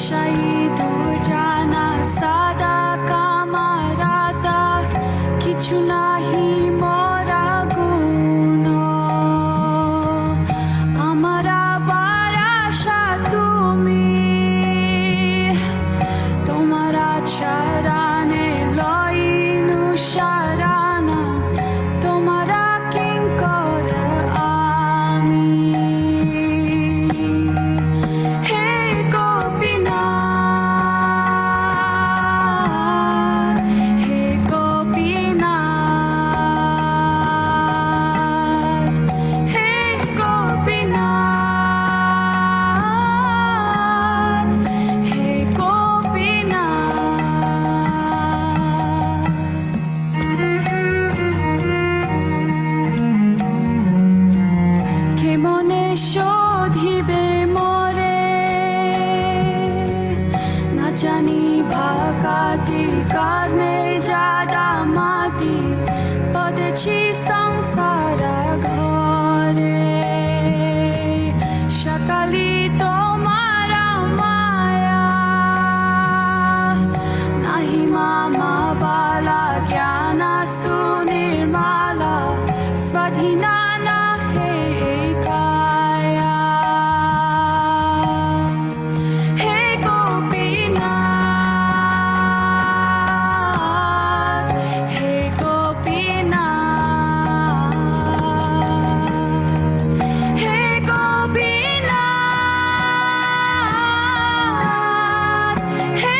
শায়িত জানা সাদা কামারাতা কিছু নাহি মরা গুণ আমার আবার আশা তুমি তোমার আচরণে লইনু সারানা তোমার কিঙ্কর আমি হে গোপীনাথ হে গোপীনাথ হে গোপীনাথ হে গোপীনাথ কেমনে শোধিবে মরে না জানি ভাকাতি কর্মে জাদা মাতি পদেছি সংসার ঘরে সকালি তোমার মায়া নাহি মামা বালা জ্ঞান সুনির্মালা স্বাধীনা না হে কায়া হে গোপীনাথ হে গোপীনাথ হে গোপীনাথ হে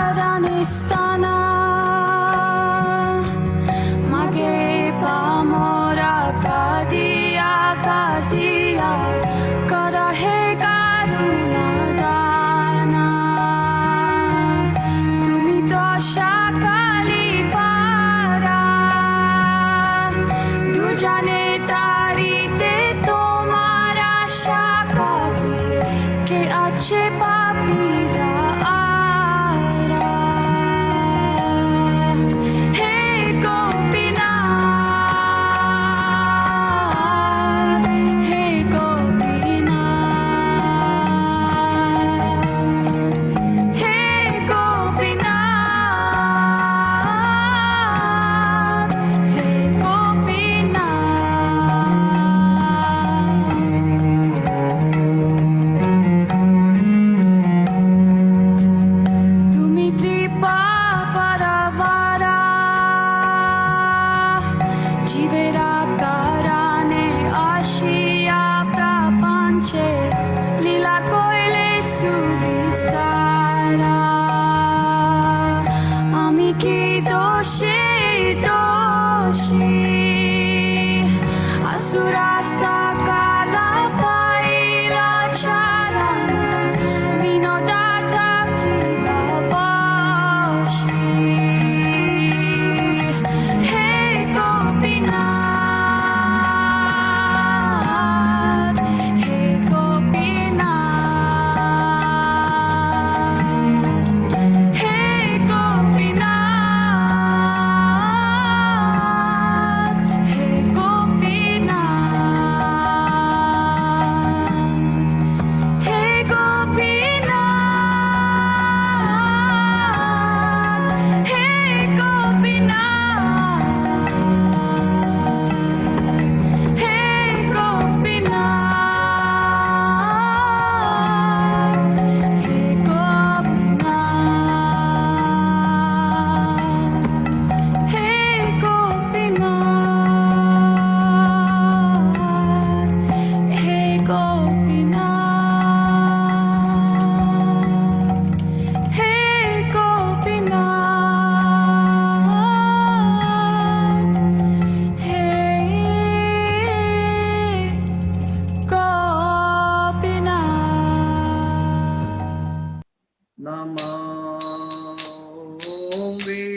নিয়তাচারণিস্তানা মাগে পামরা কাদিয়া কাদিয়া কর হে কারুণা দানা তুমি তো সকালি পারা দুজনে তারিতে তোমার আশা কাঁদে কে আছে পাপীরা আরা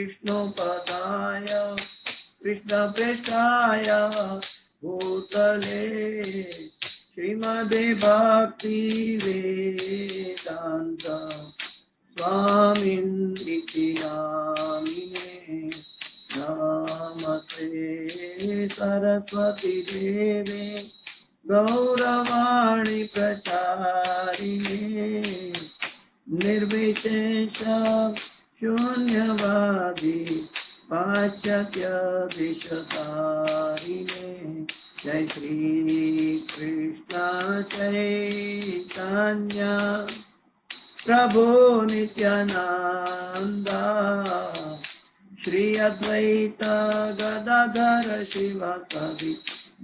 विष्णुपदाय कृष्णप्रेष्ठाय भूतले श्रीमदे भक्ति वेदांत स्वामिनिति नामिने नमस्ते सरस्वती देवे गौरवाणी प्रचारिणे निर्विशेष शून्यवादी पाश्चात्य दिशतारिणे जय श्री कृष्ण चैतन्य प्रभु नित्यानंद श्री अद्वैत गदाधर शिवासादि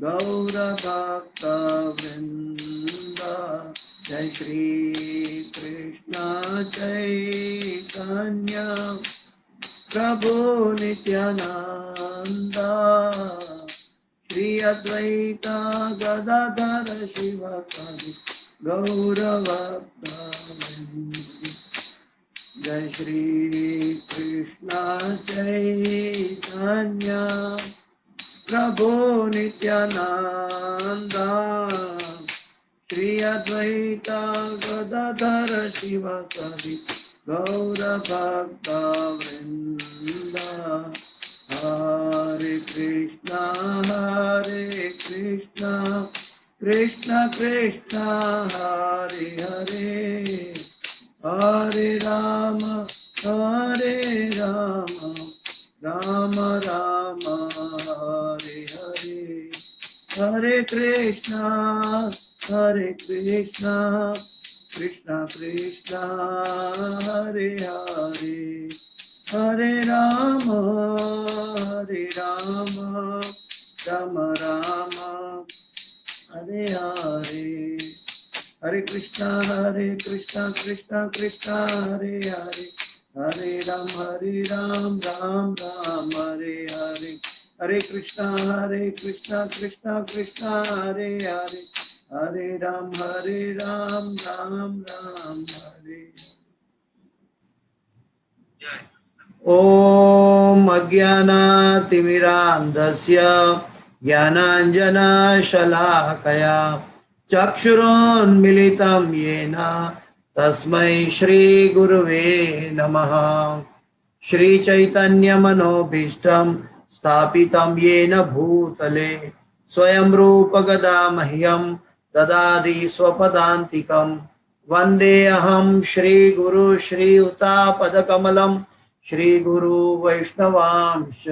गौर भक्त वृंद जय श्री कृष्ण चैतन्य प्रभु नित्यानंद श्री अद्वैत गदाधर शिवासादि गौर भक्त वृंद जय श्री कृष्ण चैतन्य प्रभु नित्यानंद श्री अद्वैत गदाधर शिवासादि गौर भक्त वृंद हरे कृष्ण कृष्ण कृष्ण हरे हरे हरे राम राम राम हरे हरे हरे कृष्णा कृष्ण कृष्ण हरे हरे हरे राम राम राम हरे हरे हरे कृष्णा कृष्ण कृष्ण हरे हरे हरे राम राम राम हरे हरे हरे कृष्णा कृष्ण कृष्ण हरे हरे हरे राम राम राम हरे ओम अज्ञानातिमिरान्धस्य ज्ञानाञ्जनशलाकया चक्षुरोन्मिलितं येन तस्मै श्रीगुरुवे नमः। श्रीचैतन्यमनोभीष्टं स्थापितं येन भूतले स्वयं रूप गदा मह्यं ददाति स्वपदान्तिकं वन्देऽहं श्रीगुरु श्रीयुतापदकमलं श्रीगुरु वैष्णवांश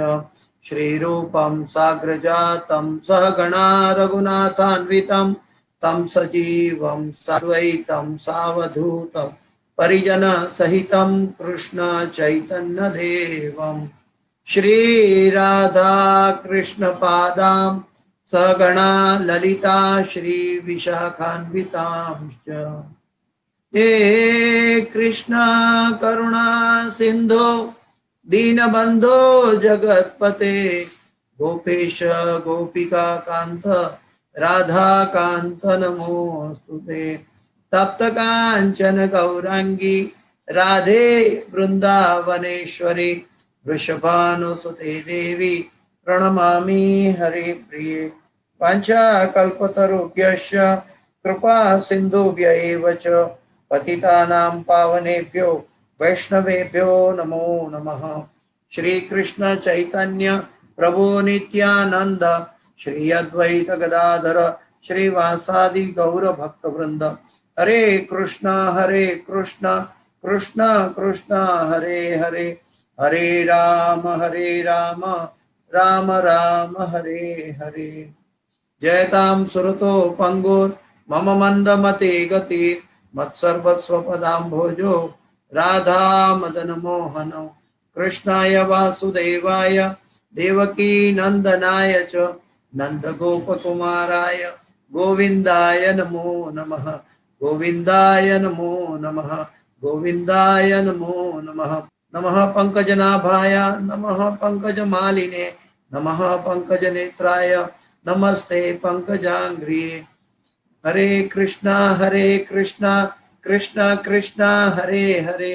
श्रीरूपं साग्रजातं सहगणा रघुनाथान्वितं तं सजीवं साद्वैतं सावधूतं परिजन सहितं कृष्ण चैतन्य देवं श्री राधा कृष्ण पादां सगणा ललिता श्री विशाखान्वितांश्च हे कृष्ण करुणा सिंधो दीनबंधो जगत्पते गोपेश गोपिका कांत राधा कांत नमोस्तुते तप्त कांचन गौरांगी राधे वृंदावनेश्वरी वृषभानुसुते देवी प्रणमामि हरि प्रिये वाञ्छाकल्पतरुभ्यश्च कृपा सिन्धुभ्य एव च पतितानां पावनेभ्यो वैष्णवेभ्यो नमो नमः। श्री कृष्ण चैतन्य प्रभु नित्यानंद श्री अद्वैत गदाधर श्रीवासादि गौर भक्त वृंद हरे कृष्ण कृष्ण कृष्ण हरे हरे हरे राम राम राम हरे हरे जयतां सुरतो पंगुर मम मंदमते गति मत्सर्वस्वपदाम्भोजो राधा मदन मोहन कृष्णाय वासुदेवाय देवकी नंदनाय च नंद गोपकुमाराय गोविंदाय नमो नमः गोविंदाय नमो नमः गोविंदाय नमो नमः। नमः पंकजनाभाय नमः पंकजमालिने नमः पंकजनेत्राय नमस्ते पंकजांग्रिये। हरे कृष्णा कृष्णा कृष्णा हरे हरे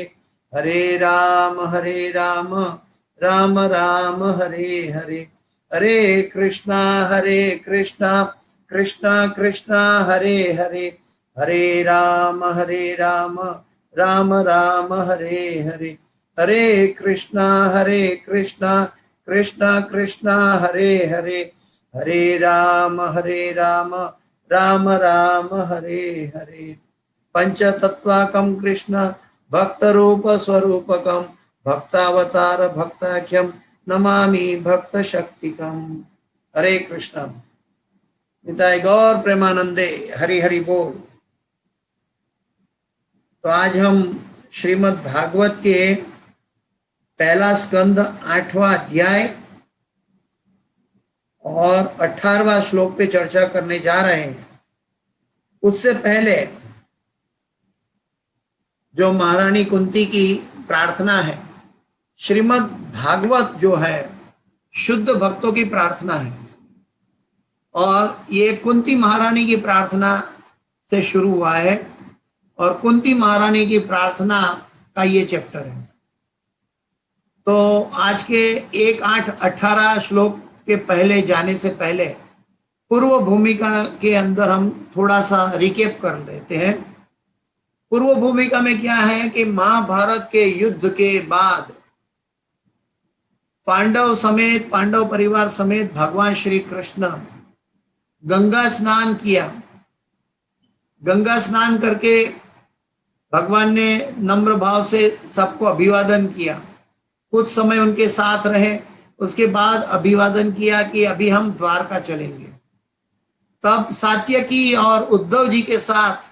हरे राम राम राम हरे हरे, हरे कृष्णा कृष्णा कृष्णा हरे हरे, हरे राम राम राम हरे हरे, हरे कृष्णा कृष्णा कृष्णा हरे हरे, हरे राम राम राम हरे हरे। पंचतत्वाकं कृष्ण भक्त रूप स्वरूपकं, भक्तावतार भक्ताख्यम नमामि भक्त शक्तिकम। हरे कृष्ण। निताय गौर प्रेमानंदे, हरि हरि बोल। तो आज हम श्रीमद् भागवत के पहला स्कंद 8वां अध्याय और 18वां श्लोक पे चर्चा करने जा रहे हैं। उससे पहले जो महारानी कुंती की प्रार्थना है, श्रीमद् भागवत जो है शुद्ध भक्तों की प्रार्थना है, और ये कुंती महारानी की प्रार्थना से शुरू हुआ है, और कुंती महारानी की प्रार्थना का ये चैप्टर है। तो आज के 1-8-18 श्लोक के पहले जाने से पहले पूर्व भूमिका के अंदर हम थोड़ा सा रिकेप कर लेते हैं। पूर्व भूमिका में क्या है कि महाभारत के युद्ध के बाद पांडव परिवार समेत भगवान श्री कृष्ण गंगा स्नान किया। गंगा स्नान करके भगवान ने नम्र भाव से सबको अभिवादन किया, कुछ समय उनके साथ रहे, उसके बाद अभिवादन किया कि अभी हम द्वारका चलेंगे। तब सात्यकी और उद्धव जी के साथ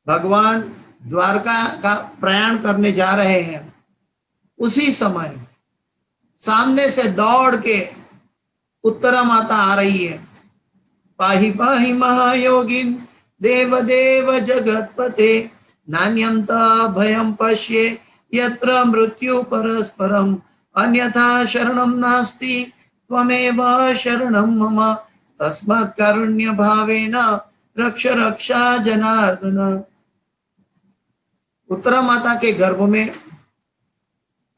भगवान द्वारका का प्रयाण करने जा रहे हैं। उसी समय सामने से दौड़ के उत्तरा माता आ रही है। पाहि पाहि महायोगिन देव देव जगतपते, नान्यं ता भयं पश्ये यत्र मृत्यु परस्परम, अन्यथा शरणं नास्ति त्वमेव शरणं मम, तस्मात् कारुण्य भावेन रक्ष रक्षा जनार्दन। उत्तरा माता के गर्भ में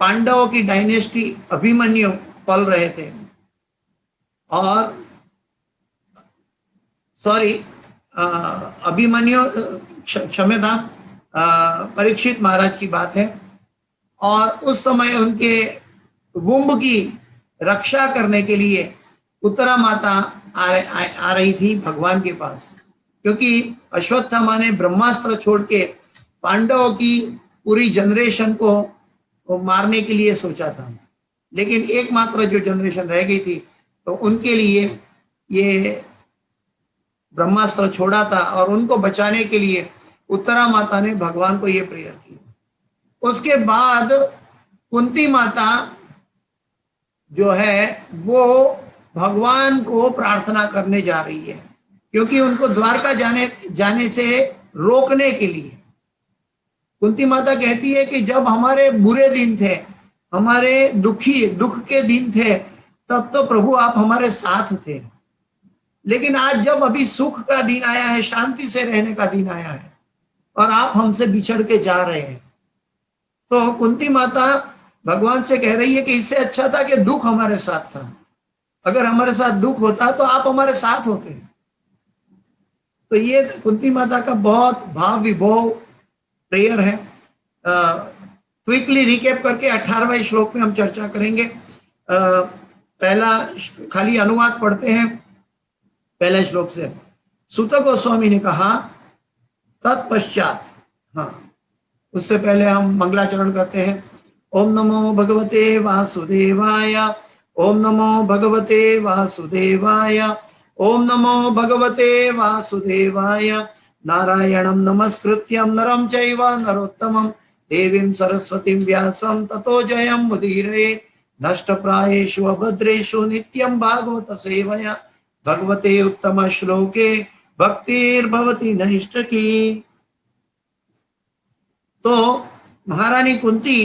पांडवों की डायनेस्टी अभिमन्यु पल रहे थे, और अभिमन्यु क्षम्यता, परीक्षित महाराज की बात है। और उस समय उनके वुम्ब की रक्षा करने के लिए उत्तरा माता आ रही थी भगवान के पास, क्योंकि अश्वत्थामा ने ब्रह्मास्त्र छोड़ के पांडवों की पूरी जनरेशन को मारने के लिए सोचा था, लेकिन एकमात्र जो जनरेशन रह गई थी तो उनके लिए ये ब्रह्मास्त्र छोड़ा था, और उनको बचाने के लिए उत्तरा माता ने भगवान को ये प्रेयर की। उसके बाद कुंती माता जो है वो भगवान को प्रार्थना करने जा रही है, क्योंकि उनको द्वारका जाने से रोकने के लिए। कुंती माता कहती है कि जब हमारे बुरे दिन थे, हमारे दुख के दिन थे, तब तो प्रभु आप हमारे साथ थे, लेकिन आज जब अभी सुख का दिन आया है, शांति से रहने का दिन आया है, और आप हमसे बिछड़ के जा रहे हैं, तो कुंती माता भगवान से कह रही है कि इससे अच्छा था कि दुख हमारे साथ था। अगर हमारे साथ दुख होता तो आप हमारे साथ होते। तो ये कुंती माता का बहुत भाव विभोर प्रेयर है। क्विकली रिकेप करके 18वें श्लोक में हम चर्चा करेंगे। पहला खाली अनुवाद पढ़ते हैं पहले श्लोक से। सूत गोस्वामी ने कहा तत्पश्चात, हाँ उससे पहले हम मंगलाचरण करते हैं। ओम नमो भगवते वासुदेवाय, ओम नमो भगवते वासुदेवाय, ओम नमो भगवते वासुदेवाय। नारायणं नमस्कृत्यं नरं चैव नरोत्तमं, देवीं सरस्वतीं व्यासं ततो जयं मुदीरये। नष्टप्रायेषु अभद्रेषु नित्यं भागवत सेवया, भगवते उत्तम श्लोके भक्तिर्भवति नैष्ठकी। तो महारानी कुंती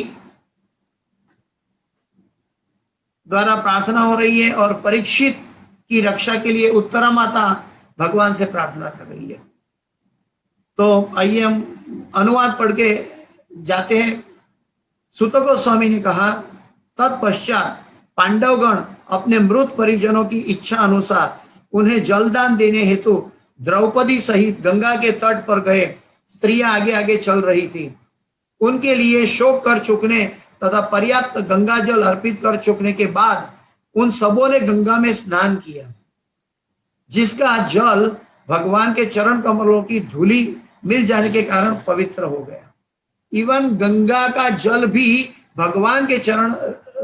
द्वारा प्रार्थना हो रही है, और परीक्षित की रक्षा के लिए उत्तरा माता भगवान से प्रार्थना कर रही है। तो आइए हम अनुवाद पढ़ के जाते हैं। सूत गोस्वामी ने कहा तत्पश्चात पांडवगण अपने मृत परिजनों की इच्छा अनुसार उन्हें जलदान देने हेतु द्रौपदी सहित गंगा के तट पर गए। स्त्रियां आगे आगे चल रही थी। उनके लिए शोक कर चुकने तथा पर्याप्त गंगा जल अर्पित कर चुकने के बाद उन सबों ने गंगा में स्नान किया, जिसका जल भगवान के चरण कमलों की धूली मिल जाने के कारण पवित्र हो गया। इवन गंगा का जल भी भगवान के चरण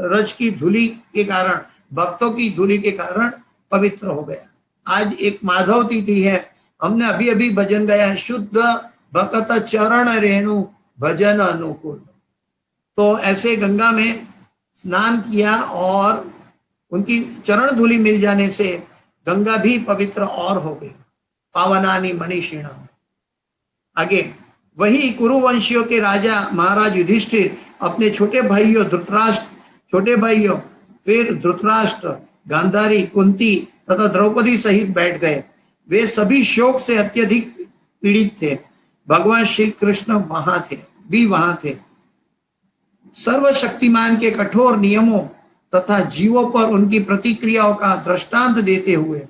रज की धूली के कारण, भक्तों की धूली के कारण पवित्र हो गया। आज एक माधव तिथि है। हमने अभी अभी भजन गाया, शुद्ध भक्त चरण रेणु भजन अनुकूल। तो ऐसे गंगा में स्नान किया और उनकी चरण धूली मिल जाने से गंगा भी पवित्र और हो गई। पावनानि मणिषिणा। आगे वही कुरुवंशियों के राजा महाराज युधिष्ठिर अपने छोटे भाइयों फिर धृतराष्ट्र, गांधारी, कुंती तथा द्रौपदी सहित बैठ गए। वे सभी शोक से अत्यधिक पीड़ित थे। भगवान श्री कृष्ण वहां थे। सर्वशक्तिमान के कठोर नियमों तथा जीवों पर उनकी प्रतिक्रियाओं का दृष्टांत देते हुए,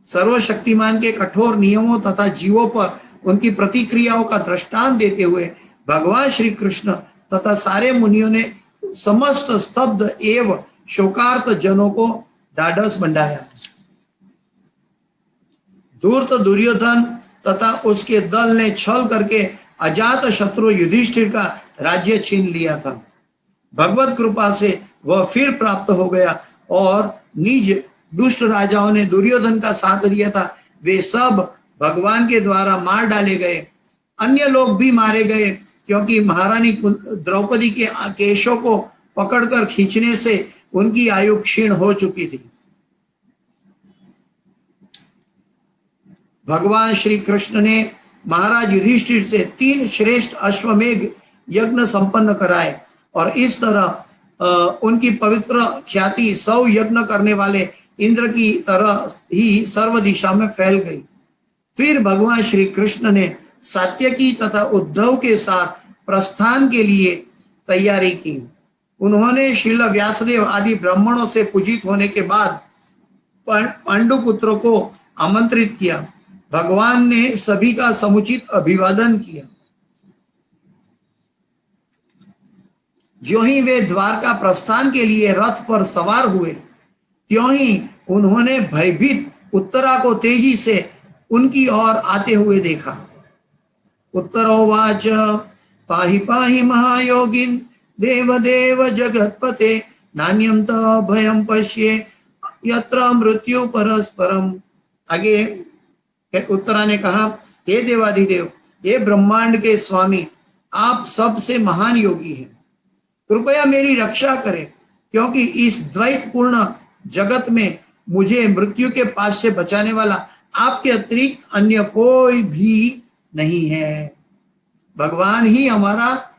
सर्वशक्तिमान के कठोर नियमों तथा जीवों पर उनकी प्रतिक्रियाओं का दृष्टांत देते हुए भगवान श्री कृष्ण तथा सारे मुनियों ने समस्त स्तब्ध एवं शोकार्त जनों को ढाढ़स बंधाया। धूर्त दुर्योधन तथा उसके दल ने छल करके अजात शत्रु युधिष्ठिर का राज्य छीन लिया था। भगवत कृपा से वह फिर प्राप्त हो गया और निज दुष्ट राजाओं ने दुर्योधन का साथ दिया था, वे सब भगवान के द्वारा मार डाले गए। अन्य लोग भी मारे गए क्योंकि महारानी द्रौपदी के केशों को पकड़कर खींचने से उनकी आयु क्षीण हो चुकी थी। भगवान श्री कृष्ण ने महाराज युधिष्ठिर से 3 श्रेष्ठ अश्वमेघ यज्ञ संपन्न कराए और इस तरह उनकी पवित्र ख्याति 100 यज्ञ करने वाले इंद्र की तरह ही सर्व दिशा में फैल गई। फिर भगवान श्री कृष्ण ने सात्यकी तथा उद्धव के साथ प्रस्थान के लिए तैयारी की। उन्होंने श्रील व्यासदेव आदि ब्राह्मणों से पूजित होने के बाद पांडु पुत्रों को आमंत्रित किया। भगवान ने सभी का समुचित अभिवादन किया। जो ही वे द्वारका प्रस्थान के लिए रथ पर सवार हुए, त्यों ही उन्होंने भयभीत उत्तरा को तेजी से उनकी ओर आते हुए देखा। उत्तरोवाच पाहि पाहि महायोगिन देव देव जगतपते नान्यम त भयम पश्ये यत्र मृत्यु परस्परम। आगे उत्तरा ने कहा, हे देवाधिदेव, हे ब्रह्मांड के स्वामी, आप सबसे महान योगी हैं, कृपया मेरी रक्षा करें, क्योंकि इस द्वैतपूर्ण जगत में मुझे मृत्यु के पास से बचाने वाला आपके अतिरिक्त अन्य कोई भी नहीं है। भगवान ही हमारा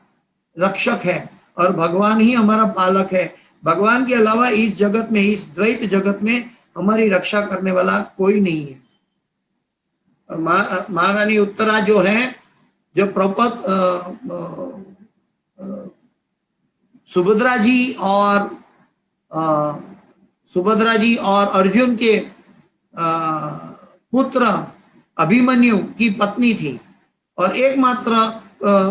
रक्षक है और भगवान ही हमारा पालक है। भगवान के अलावा इस जगत में, इस द्वैत जगत में हमारी रक्षा करने वाला कोई नहीं है। महारानी उत्तरा जो है, जो प्रपत सुभद्रा जी और अर्जुन के पुत्र अभिमन्यु की पत्नी थी और एकमात्र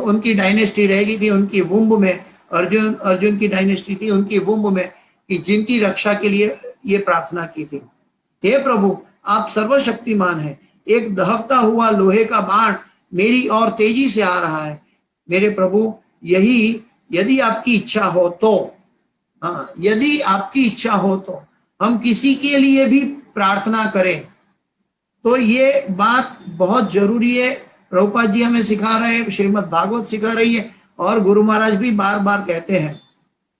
उनकी डायनेस्टी रह गई थी उनकी वुम्ब में। अर्जुन की डायनेस्टी थी उनकी वुम्ब में, कि जिनकी रक्षा के लिए ये प्रार्थना की थी। हे प्रभु, आप सर्वशक्तिमान हैं। एक दहकता हुआ लोहे का बाण मेरी ओर तेजी से आ रहा है। मेरे प्रभु, यदि आपकी इच्छा हो तो, यदि आपकी इच्छा हो तो हम किसी के लिए भी प्रार्थना करें। तो ये बात बहुत जरूरी है। प्रभुपाद जी हमें सिखा रहे हैं, श्रीमद् भागवत सिखा रही है और गुरु महाराज भी बार बार कहते हैं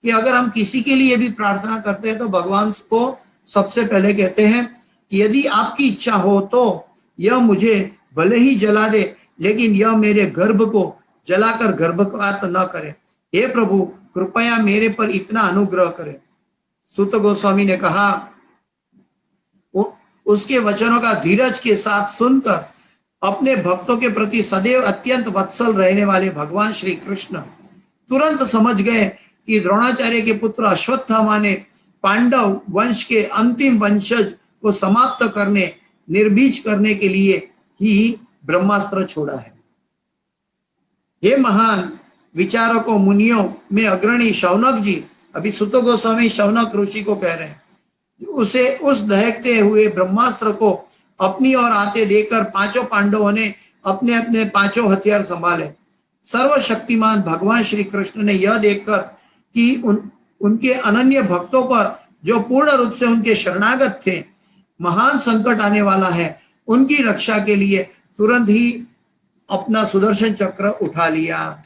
कि अगर हम किसी के लिए भी प्रार्थना करते हैं तो भगवान को सबसे पहले कहते हैं कि यदि आपकी इच्छा हो तो यह मुझे भले ही जला दे, लेकिन यह मेरे गर्भ को जलाकर गर्भपात न करे। हे प्रभु, कृपया मेरे पर इतना अनुग्रह करें। सूत गोस्वामी ने कहा, उसके वचनों का धीरज के साथ सुनकर अपने भक्तों के प्रति सदैव अत्यंत वत्सल रहने वाले भगवान श्री कृष्ण तुरंत समझ गए कि द्रोणाचार्य के पुत्र अश्वत्थामा ने पांडव वंश के अंतिम वंशज को समाप्त करने, निर्बीज करने के लिए ही ब्रह्मास्त्र छोड़ा है। ये महान विचारकों, मुनियों में अग्रणी शौनक जी, अभी सुत गोस्वामी शौनक ऋषि को कह रहे हैं, उसे उस दहकते हुए ब्रह्मास्त्र को अपनी ओर आते देखकर पांचों पांडवों ने अपने अपने पांचों हथियार संभाले। सर्वशक्तिमान भगवान श्री कृष्ण ने यह देखकर कि उनके अनन्य भक्तों पर, जो पूर्ण रूप से उनके शरणागत थे, महान संकट आने वाला है, उनकी रक्षा के लिए तुरंत ही अपना सुदर्शन चक्र उठा लिया।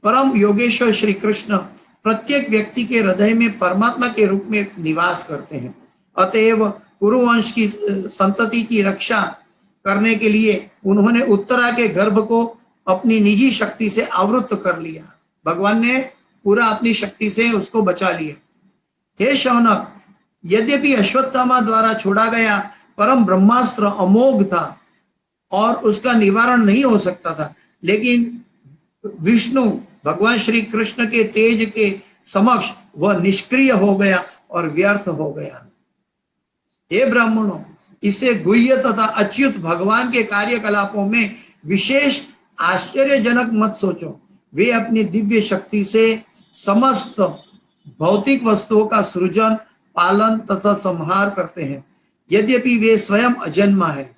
परम योगेश्वर श्री कृष्ण प्रत्येक व्यक्ति के हृदय में परमात्मा के रूप में निवास करते हैं। अतएव कुरुवंश की संतति की रक्षा करने के लिए उन्होंने उत्तरा के गर्भ को अपनी निजी शक्ति से आवृत कर लिया। भगवान ने पूरा अपनी शक्ति से उसको बचा लिया। हे शौनक, यद्यपि अश्वत्थामा द्वारा छोड़ा गया परम ब्रह्मास्त्र अमोघ था और उसका निवारण नहीं हो सकता था, लेकिन विष्णु भगवान श्री कृष्ण के तेज के समक्ष वह निष्क्रिय हो गया और व्यर्थ हो गया। हे ब्राह्मणों, इसे गुह्य तथा अच्युत भगवान के कार्यकलापों में विशेष आश्चर्यजनक मत सोचो। वे अपनी दिव्य शक्ति से समस्त भौतिक वस्तुओं का सृजन, पालन तथा संहार करते हैं, यद्यपि वे स्वयं अजन्मा है।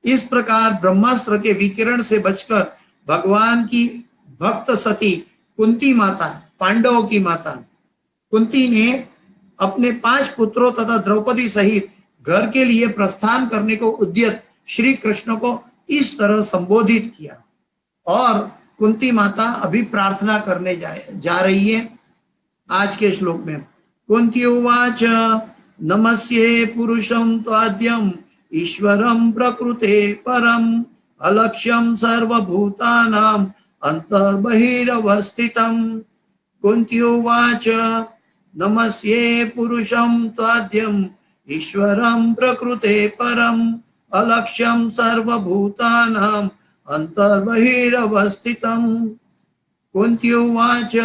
इस प्रकार ब्रह्मास्त्र के विकिरण से बचकर भगवान की भक्त सती कुंती माता, पांडवों की माता कुंती ने अपने 5 पुत्रों तथा द्रौपदी सहित घर के लिए प्रस्थान करने को उद्यत श्री कृष्ण को इस तरह संबोधित किया। और कुंती माता अभी प्रार्थना करने जा रही है आज के श्लोक में। कुंती उवाच नमस्ये पुरुषं त्वाद्यं ईश्वरं प्रकृते परम अलक्ष्यं सर्वभूतानां अंतर्बहिरवस्थितं। कुंती उवाच नमस्ये पुरुषं त्वाद्यं ईश्वरं प्रकृते परम अलक्ष्यं सर्वभूतानां अंतर्बहिरवस्थितं। कुंती उवाच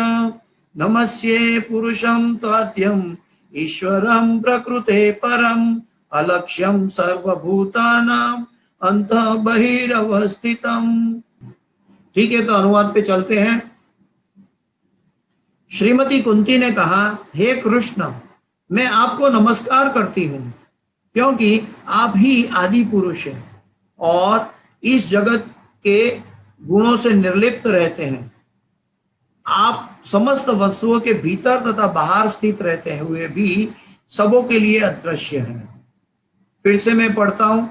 नमस्ये पुरुषं त्वाद्यं ईश्वरं प्रकृते परम अलक्ष्यं सर्वभूतानां अंतर्बहिरवस्थितं। ठीक है, तो अनुवाद पे चलते हैं। श्रीमती कुंती ने कहा, हे कृष्ण, मैं आपको नमस्कार करती हूँ क्योंकि आप ही आदि पुरुष हैं और इस जगत के गुणों से निर्लिप्त रहते हैं। आप समस्त वस्तुओं के भीतर तथा बाहर स्थित रहते हुए भी सबों के लिए अदृश्य हैं। फिर से मैं पढ़ता हूं।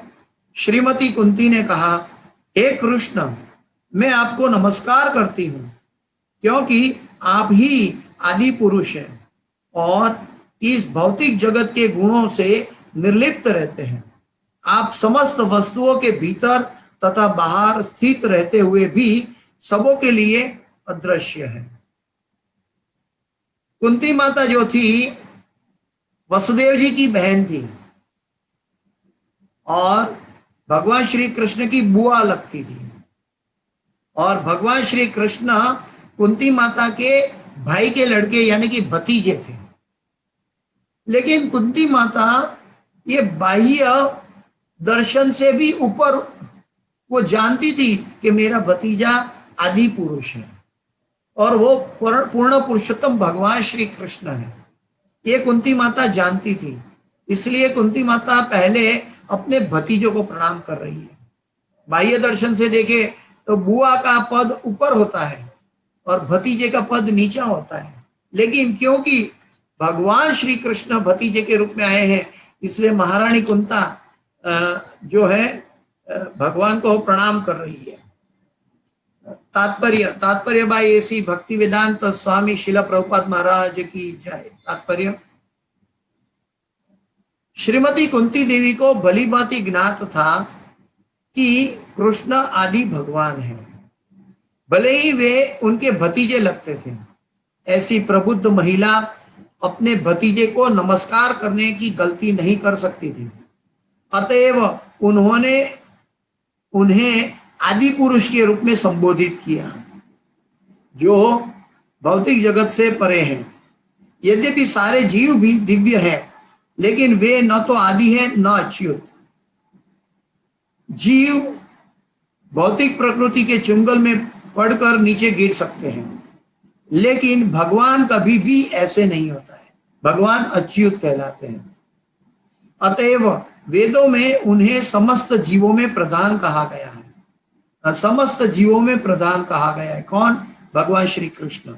श्रीमती कुंती ने कहा, हे कृष्ण, मैं आपको नमस्कार करती हूं क्योंकि आप ही आदि पुरुष हैं और इस भौतिक जगत के गुणों से निर्लिप्त रहते हैं। आप समस्त वस्तुओं के भीतर तथा बाहर स्थित रहते हुए भी सबों के लिए अदृश्य है। कुंती माता जो थी वसुदेव जी की बहन थी और भगवान श्री कृष्ण की बुआ लगती थी और भगवान श्री कृष्ण कुंती माता के भाई के लड़के यानी कि भतीजे थे। लेकिन कुंती माता ये बाह्य दर्शन से भी ऊपर वो जानती थी कि मेरा भतीजा आदि पुरुष है और वो पूर्ण पुरुषोत्तम भगवान श्री कृष्ण है। ये कुंती माता जानती थी, इसलिए कुंती माता पहले अपने भतीजों को प्रणाम कर रही है। बाह्य दर्शन से देखे तो बुआ का पद ऊपर होता है और भतीजे का पद नीचा होता है, लेकिन क्योंकि भगवान श्री कृष्ण भतीजे के रूप में आए हैं, इसलिए महारानी कुंता जो है भगवान को प्रणाम कर रही है। तात्पर्य बाई ऐसी भक्ति वेदांत स्वामी शिला प्रभुपाद महाराज की जय। तात्पर्य, श्रीमती कुंती देवी को भली भांति ज्ञात था कि कृष्ण आदि भगवान है, भले ही वे उनके भतीजे लगते थे। ऐसी प्रबुद्ध महिला अपने भतीजे को नमस्कार करने की गलती नहीं कर सकती थी, अतएव उन्हें आदि पुरुष के रूप में संबोधित किया। जो भौतिक जगत से परे हैं। यद्यपि सारे जीव भी दिव्य है, लेकिन वे न तो आदि है न अच्युत। जीव भौतिक प्रकृति के चुंगल में पड़कर नीचे गिर सकते हैं, लेकिन भगवान कभी भी ऐसे नहीं होता है। भगवान अच्युत कहलाते हैं। अतएव वेदों में उन्हें समस्त जीवों में प्रधान कहा गया है। समस्त जीवों में प्रधान कहा गया है। कौन? भगवान श्री कृष्ण।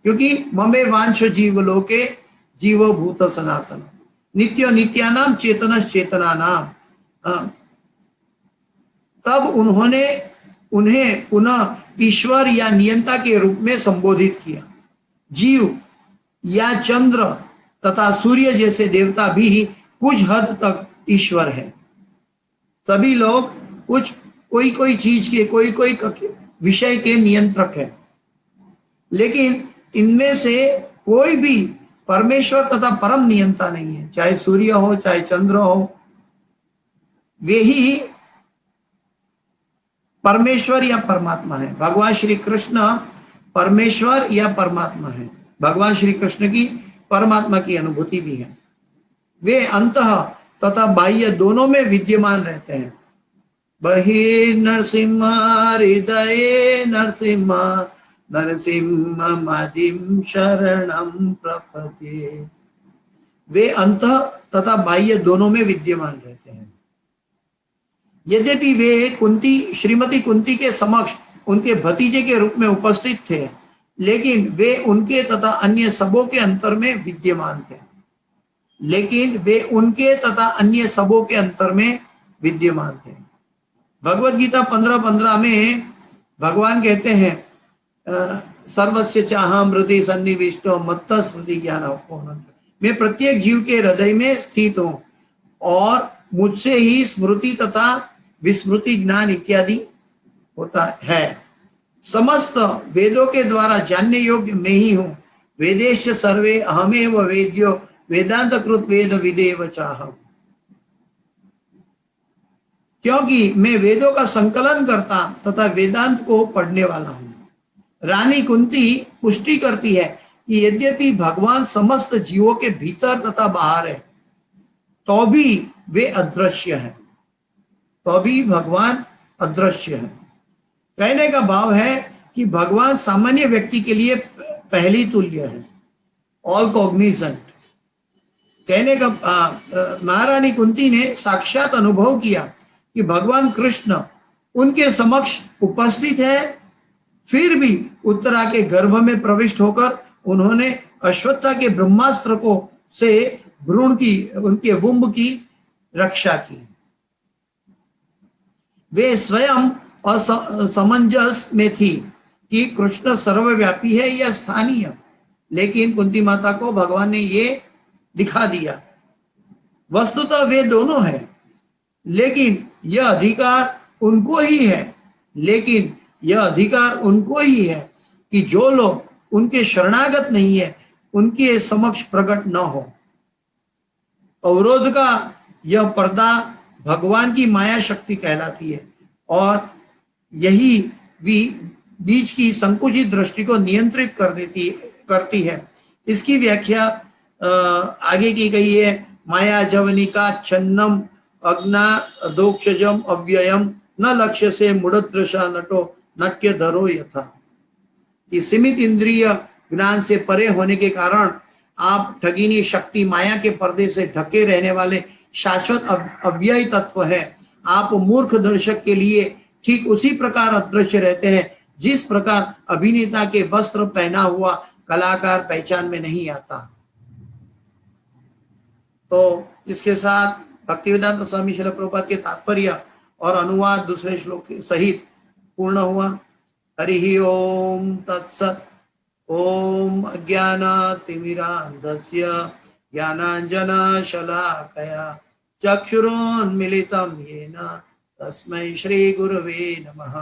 क्योंकि ममे वांश जीव लोके जीवो भूत सनातन नित्यो नित्यानाम चेतन चेतना नाम। तब उन्होंने उन्हें पुनः ईश्वर या नियंता के रूप में संबोधित किया। जीव या चंद्र तथा सूर्य जैसे देवता भी कुछ हद तक ईश्वर है। सभी लोग कोई चीज के कोई विषय के नियंत्रक है, लेकिन इनमें से कोई भी परमेश्वर तथा परम नियंता नहीं है। चाहे सूर्य हो, चाहे चंद्र हो, वे ही परमेश्वर या परमात्मा है। भगवान श्री कृष्ण परमेश्वर या परमात्मा है। भगवान श्री कृष्ण की परमात्मा की अनुभूति भी है। वे अंतः तथा बाह्य दोनों में विद्यमान रहते हैं। बहिर्नरसिंह हृदये नरसिंह नरसिंहमादिं शरणं प्रपद्ये। वे अंतः तथा बाह्य दोनों में विद्यमान रहते हैं। यद्यपि वे श्रीमती कुंती के समक्ष उनके भतीजे के रूप में उपस्थित थे, लेकिन वे उनके तथा अन्य सबों के अंतर में विद्यमान थे। भगवद गीता 15:15 में भगवान कहते हैं, सर्वस्य चाहम हृदय सन्निविष्टो मत्त स्मृति ज्ञान। मैं प्रत्येक जीव के हृदय में स्थित हूं और मुझसे ही स्मृति तथा विस्मृति ज्ञान इत्यादि होता है। समस्त वेदों के द्वारा जानने योग्य मैं ही हूं। वेदेश सर्वे अहमेव वेद्यो वेदांत कृत वेद विदेव चाहम। क्योंकि मैं वेदों का संकलन करता तथा वेदांत को पढ़ने वाला हूं। रानी कुंती पुष्टि करती है कि यद्यपि भगवान समस्त जीवों के भीतर तथा बाहर है, तो भी वे अदृश्य है। भगवान अदृश्य है। कहने का भाव है कि भगवान सामान्य व्यक्ति के लिए पहली तुल्य है, ऑल कॉग्निजेंट। कहने का महारानी कुंती ने साक्षात अनुभव किया कि भगवान कृष्ण उनके समक्ष उपस्थित है, फिर भी उत्तरा के गर्भ में प्रविष्ट होकर उन्होंने अश्वत्था के ब्रह्मास्त्र को से भ्रूण की उनके वुम्ब की रक्षा की। वे स्वयं असमंजस में थी कि कृष्ण सर्वव्यापी है या स्थानीय, लेकिन कुंती माता को भगवान ने ये दिखा दिया। वस्तुतः वे दोनों हैं, लेकिन यह अधिकार उनको ही है कि जो लोग उनके शरणागत नहीं है उनके समक्ष प्रकट न हो। अवरोध का यह पर्दा भगवान की माया शक्ति कहलाती है और यही भी बीच की संकुचित दृष्टि को नियंत्रित करती है। इसकी व्याख्या आगे की गई है। माया जवनिका छन्नम अग्ना दोक्षजम अव्ययम न लक्ष्य से मुड़दृशा नटो नट्य धरो यथा। कि सीमित इंद्रिय ज्ञान से परे होने के कारण आप ठगिनी शक्ति माया के पर्दे से ढके रहने वाले शाश्वत अव्ययी तत्व है। आप मूर्ख दर्शक के लिए ठीक उसी प्रकार अदृश्य रहते हैं जिस प्रकार अभिनेता के वस्त्र पहना हुआ कलाकार पहचान में नहीं आता। तो इसके साथ भक्तिवेदांत स्वामी श्रील प्रभुपाद के तात्पर्य और अनुवाद दूसरे श्लोक सहित पूर्ण हुआ। हरि ओम तत्सत। ओम अज्ञानातिमिरान्धस्य ज्ञानाञ्जनशलाकया चक्षुरोन्मिलितं येन तस्मै श्रीगुरवे नमः।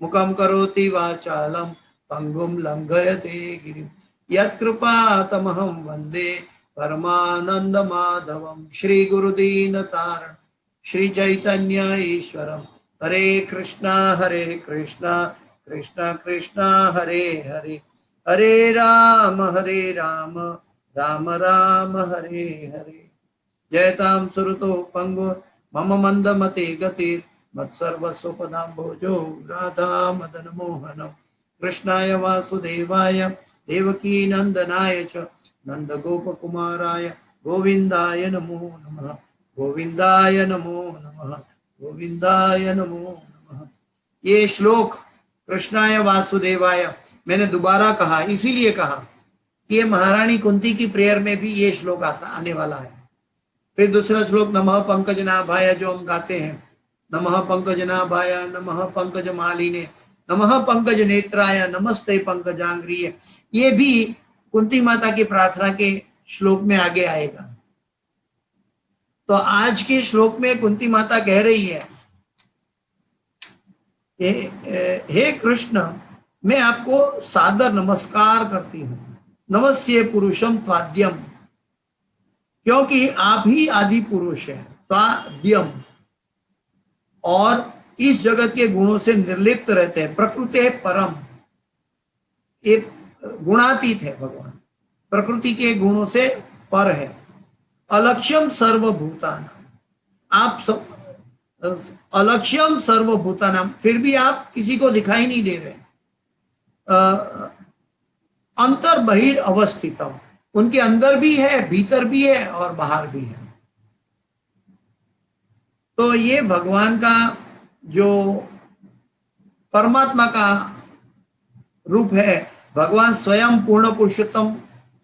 मुखं करोति वाचालं पंगुं लंघयते गिरिं यत्कृपातमहं वन्दे परमानन्दमाधवं। श्रीगुरुदीनतारण श्री चैतन्य ईश्वरं। हरे कृष्णा कृष्ण कृष्ण हरे हरे, हरे राम राम राम हरे हरे। जयतां सुरतो पंगु मम मंदमते गतिर् मत्सर्वस्वपदाम्भोजो राधा मदन मोहनम्। कृष्णाय वासुदेवाय देवकी नंदनाय च नंदगोपकुमाराय गोविंदाय नमो नमः, गोविंदाय नमो नमः, गोविंदाय नमो नमः। ये श्लोक कृष्णाय वासुदेवाय मैंने दोबारा कहा, इसीलिए कहा कि ये महारानी कुंती की प्रेयर में भी ये श्लोक आने वाला है। फिर दूसरा श्लोक नमः पंकजनाभाय जो हम गाते हैं, नमः पंकजनाभाय नमः पंकज मालिने नमः पंकज नेत्राय नमस्ते पंकजांग्रिय, ये भी कुंती माता की प्रार्थना के श्लोक में आगे आएगा। तो आज के श्लोक में कुंती माता कह रही है, हे कृष्ण, मैं आपको सादर नमस्कार करती हूं, नमस्ये पुरुषम त्वाद्यम, क्योंकि आप ही आदि पुरुष है, त्वाद्यम, और इस जगत के गुणों से निर्लिप्त रहते हैं। प्रकृति है परम, एक गुणातीत है भगवान, प्रकृति के गुणों से पर है। अलक्ष्यम सर्वभूतानाम, आप सब अलक्ष्यम सर्वभूतानाम, फिर भी आप किसी को दिखाई नहीं दे रहे। अंतर बहिर अवस्थितम, उनके अंदर भी है, भीतर भी है और बाहर भी है। तो ये भगवान का जो परमात्मा का रूप है, भगवान स्वयं पूर्ण पुरुषोत्तम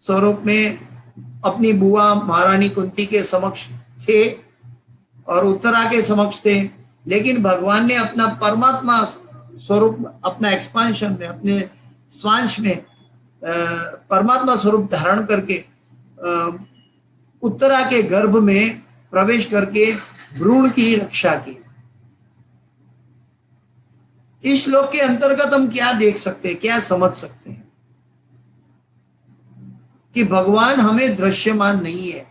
स्वरूप में अपनी बुआ महारानी कुंती के समक्ष थे और उत्तरा के समक्ष थे, लेकिन भगवान ने अपना परमात्मा स्वरूप, अपना एक्सपांशन में, अपने स्वांश में परमात्मा स्वरूप धारण करके उत्तरा के गर्भ में प्रवेश करके भ्रूण की रक्षा की। इस श्लोक के अंतर्गत हम क्या देख सकते हैं, क्या समझ सकते हैं कि भगवान हमें दृश्यमान नहीं है,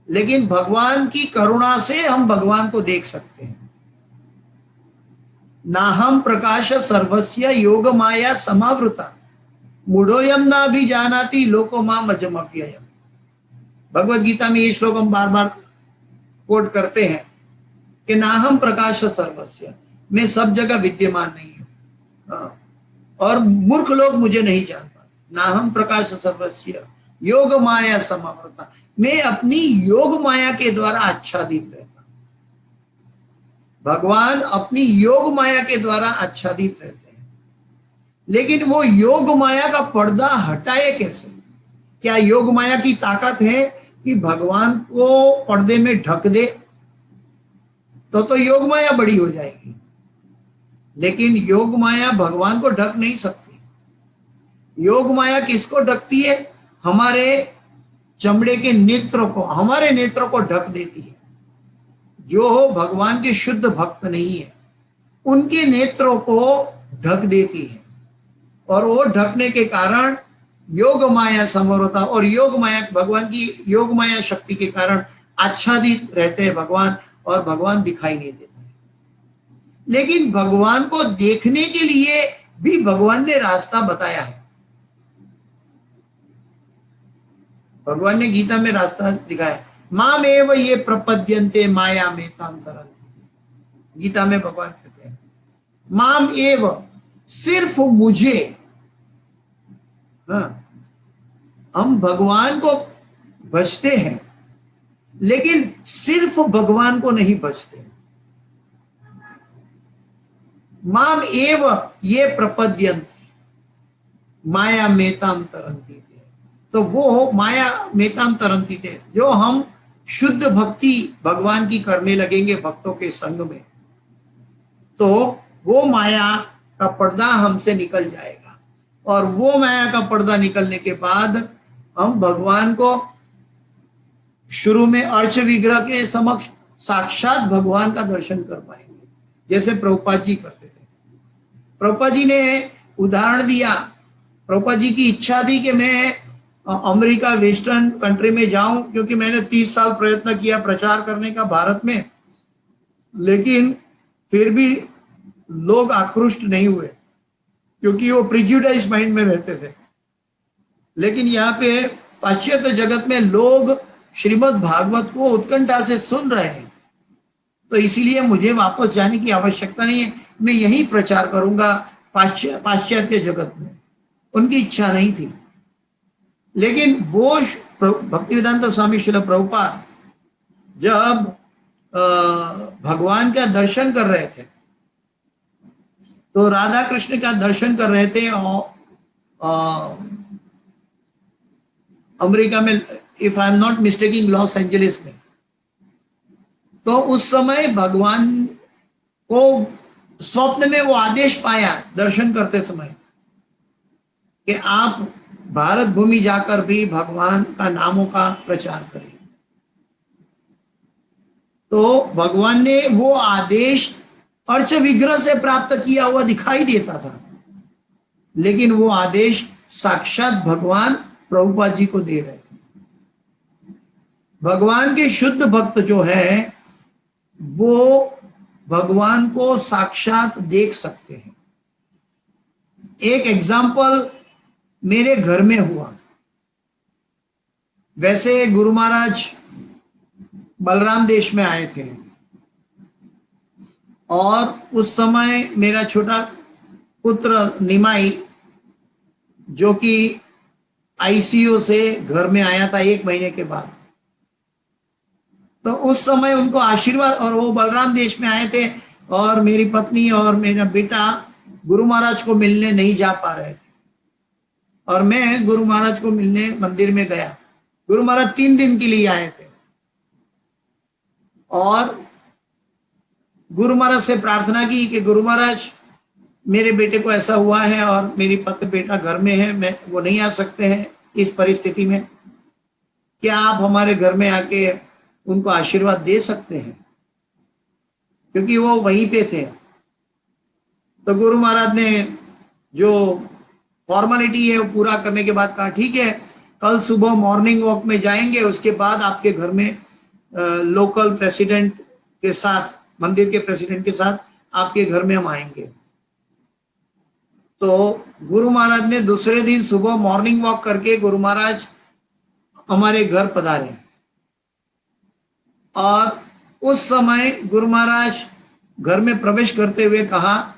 लेकिन भगवान की करुणा से हम भगवान को देख सकते हैं। नाहम प्रकाश सर्वस्य योग माया समावृता मूढ़ोयम ना भी जानाति लोको माम अजमप्ययम्। भगवद गीता में ये श्लोक हम बार बार कोट करते हैं कि नाहम प्रकाश सर्वस्य, मैं सब जगह विद्यमान नहीं हूं और मूर्ख लोग मुझे नहीं जान पाते। नाहम प्रकाश सर्वस्य योग माया समावृता, मैं अपनी योग माया के द्वारा आच्छादित रहता हूं। भगवान अपनी योग माया के द्वारा आच्छादित रहते हैं, लेकिन वो योग माया का पर्दा हटाए कैसे? क्या योग माया की ताकत है कि भगवान को पर्दे में ढक दे? तो योग माया बड़ी हो जाएगी, लेकिन योग माया भगवान को ढक नहीं सकती। योग माया किसको ढकती है? हमारे चमड़े के नेत्रों को, हमारे नेत्रों को ढक देती है। जो भगवान के शुद्ध भक्त नहीं है, उनके नेत्रों को ढक देती है, और वो ढकने के कारण योग माया समरता, और योग माया, भगवान की योग माया शक्ति के कारण आच्छादित रहते हैं भगवान, और भगवान दिखाई नहीं देते। लेकिन भगवान को देखने के लिए भी भगवान ने रास्ता बताया है। भगवान ने गीता में रास्ता दिखाया, माम एव ये प्रपद्यन्ते माया में ताम तरन्ति। गीता में भगवान कहते हैं माम एव, सिर्फ मुझे। हाँ, हम भगवान को भजते हैं, लेकिन सिर्फ भगवान को नहीं भजते। माम एव ये प्रपद्यन्ते माया मेताम तरन्ति, तो वो माया मेताम तरन्ति थे, जो हम शुद्ध भक्ति भगवान की करने लगेंगे भक्तों के संग में, तो वो माया का पर्दा हमसे निकल जाएगा, और वो माया का पर्दा निकलने के बाद हम भगवान को शुरू में अर्च विग्रह के समक्ष साक्षात भगवान का दर्शन कर पाएंगे, जैसे प्रभुपाद जी करते थे। प्रभुपाद जी ने उदाहरण दिया, प्रभुपाद जी की इच्छा थी कि मैं अमेरिका, वेस्टर्न कंट्री में जाऊं, क्योंकि मैंने 30 साल प्रयत्न किया प्रचार करने का भारत में, लेकिन फिर भी लोग आकृष्ट नहीं हुए। क्योंकि वो प्रिजुडाइज माइंड में रहते थे। लेकिन यहाँ पे पाश्चात्य जगत में लोग श्रीमद् भागवत को उत्कंठा से सुन रहे हैं, तो इसीलिए मुझे वापस जाने की आवश्यकता नहीं है, मैं यही प्रचार करूंगा पाश्चात्य जगत में। उनकी इच्छा नहीं थी। लेकिन वो भक्तिवेदांत स्वामी श्रील प्रभुपाद जब भगवान का दर्शन कर रहे थे, तो राधा कृष्ण का दर्शन कर रहे थे और अमेरिका में, if I am not mistaking, Los Angeles में। तो उस समय भगवान को स्वप्न में वो आदेश पाया दर्शन करते समय कि आप भारत भूमि जाकर भी भगवान का नामों का प्रचार करें। तो भगवान ने वो आदेश अर्च विग्रह से प्राप्त किया हुआ दिखाई देता था, लेकिन वो आदेश साक्षात भगवान प्रभुपाद जी को दे रहे थे। भगवान के शुद्ध भक्त जो है वो भगवान को साक्षात देख सकते हैं। एक एग्जाम्पल मेरे घर में हुआ। वैसे गुरु महाराज बलराम देश में आए थे और उस समय मेरा छोटा पुत्र निमाई, जो कि आईसीयू से घर में आया था 1 महीने के बाद, तो उस समय उनको आशीर्वाद, और वो बलराम देश में आए थे और मेरी पत्नी और मेरा बेटा गुरु महाराज को मिलने नहीं जा पा रहे थे, और मैं गुरु महाराज को मिलने मंदिर में गया। गुरु महाराज 3 दिन के लिए आए थे और गुरु महाराज से प्रार्थना की कि गुरु महाराज, मेरे बेटे को ऐसा हुआ है और मेरी पत्नी बेटा घर में है, मैं वो नहीं आ सकते हैं इस परिस्थिति में, क्या आप हमारे घर में आके उनको आशीर्वाद दे सकते हैं, क्योंकि वो वहीं पे थे। तो गुरु महाराज ने जो फॉर्मेलिटी है वो पूरा करने के बाद कहा, ठीक है, कल सुबह मॉर्निंग वॉक में जाएंगे, उसके बाद आपके घर में लोकल प्रेसिडेंट के साथ, मंदिर के प्रेसिडेंट के साथ आपके घर में हम आएंगे। तो गुरु महाराज ने दूसरे दिन सुबह मॉर्निंग वॉक करके गुरु महाराज हमारे घर पधारे, और उस समय गुरु महाराज घर में प्रवेश करते हुए कहा,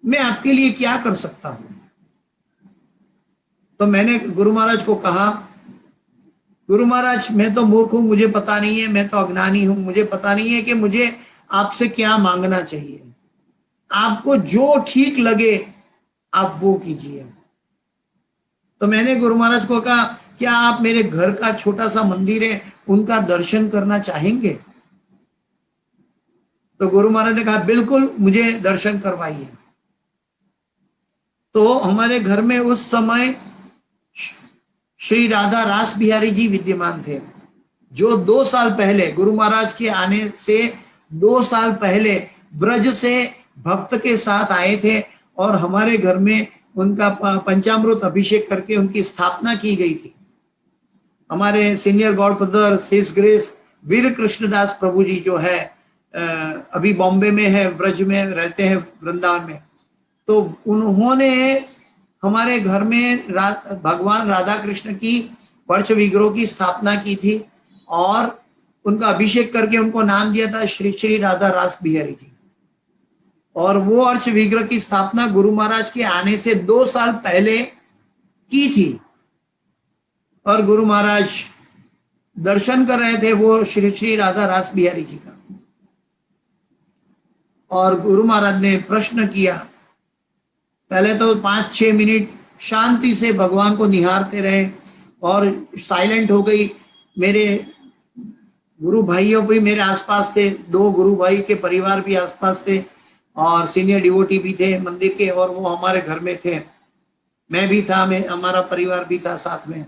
मैं आपके लिए क्या कर सकता हूं। तो मैंने गुरु महाराज को कहा, गुरु महाराज, मैं तो मूर्ख हूं, मुझे पता नहीं है, मैं तो अज्ञानी हूं, मुझे पता नहीं है कि मुझे आपसे क्या मांगना चाहिए। आपको जो ठीक लगे आप वो कीजिए। तो मैंने गुरु महाराज को कहा, क्या आप मेरे घर का छोटा सा मंदिर है उनका दर्शन करना चाहेंगे। तो गुरु महाराज ने कहा, बिल्कुल, मुझे दर्शन करवाइए। तो हमारे घर में उस समय श्री राधा रास बिहारी जी विद्यमान थे, जो 2 साल पहले, गुरु महाराज के आने से 2 साल पहले ब्रज से भक्त के साथ आए थे, और हमारे घर में उनका पंचामृत अभिषेक करके उनकी स्थापना की गई थी। हमारे सीनियर गॉडफादर हिज ग्रेस वीर कृष्णदास प्रभु जी जो है, अभी बॉम्बे में है, ब्रज में रहते हैं, वृंदावन में। तो उन्होंने हमारे घर में भगवान राधा कृष्ण की वर्ष विग्रह की स्थापना की थी, और उनका अभिषेक करके उनको नाम दिया था श्री श्री राधा रास बिहारी जी। और वो अर्च विग्रह की स्थापना गुरु महाराज के आने से 2 साल पहले की थी, और गुरु महाराज दर्शन कर रहे थे वो श्री श्री राधा रास बिहारी जी का। और गुरु महाराज ने प्रश्न किया, पहले तो 5-6 मिनट शांति से भगवान को निहारते रहे और साइलेंट हो गई। मेरे गुरु भाइयों भी मेरे आसपास थे, 2 गुरु भाई के परिवार भी आसपास थे, और सीनियर डिवोटी भी थे मंदिर के, और वो हमारे घर में थे, मैं भी था, हमारा परिवार भी था साथ में।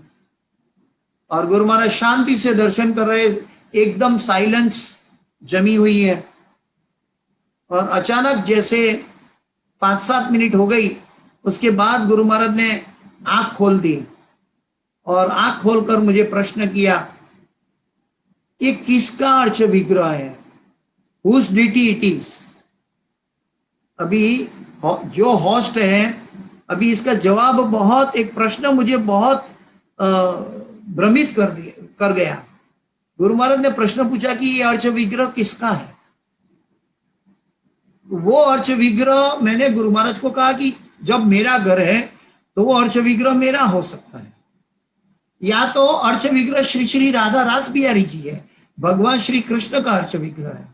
और गुरु महाराज शांति से दर्शन कर रहे, एकदम साइलेंस जमी हुई है। और अचानक जैसे 5-7 मिनट हो गई, उसके बाद गुरु महाराज ने आंख खोल दी, और आंख खोलकर मुझे प्रश्न किया, ये किसका अर्च विग्रह है, हुज डिटी इट इज। अभी जो होस्ट है, अभी इसका जवाब बहुत, एक प्रश्न मुझे बहुत भ्रमित कर गया। गुरु महाराज ने प्रश्न पूछा कि ये अर्च विग्रह किसका है। वो अर्च विग्रह, मैंने गुरु महाराज को कहा कि जब मेरा घर है तो वो अर्च विग्रह मेरा हो सकता है, या तो अर्च विग्रह श्री श्री राधा रास बिहारी जी है, भगवान श्री कृष्ण का अर्च विग्रह है।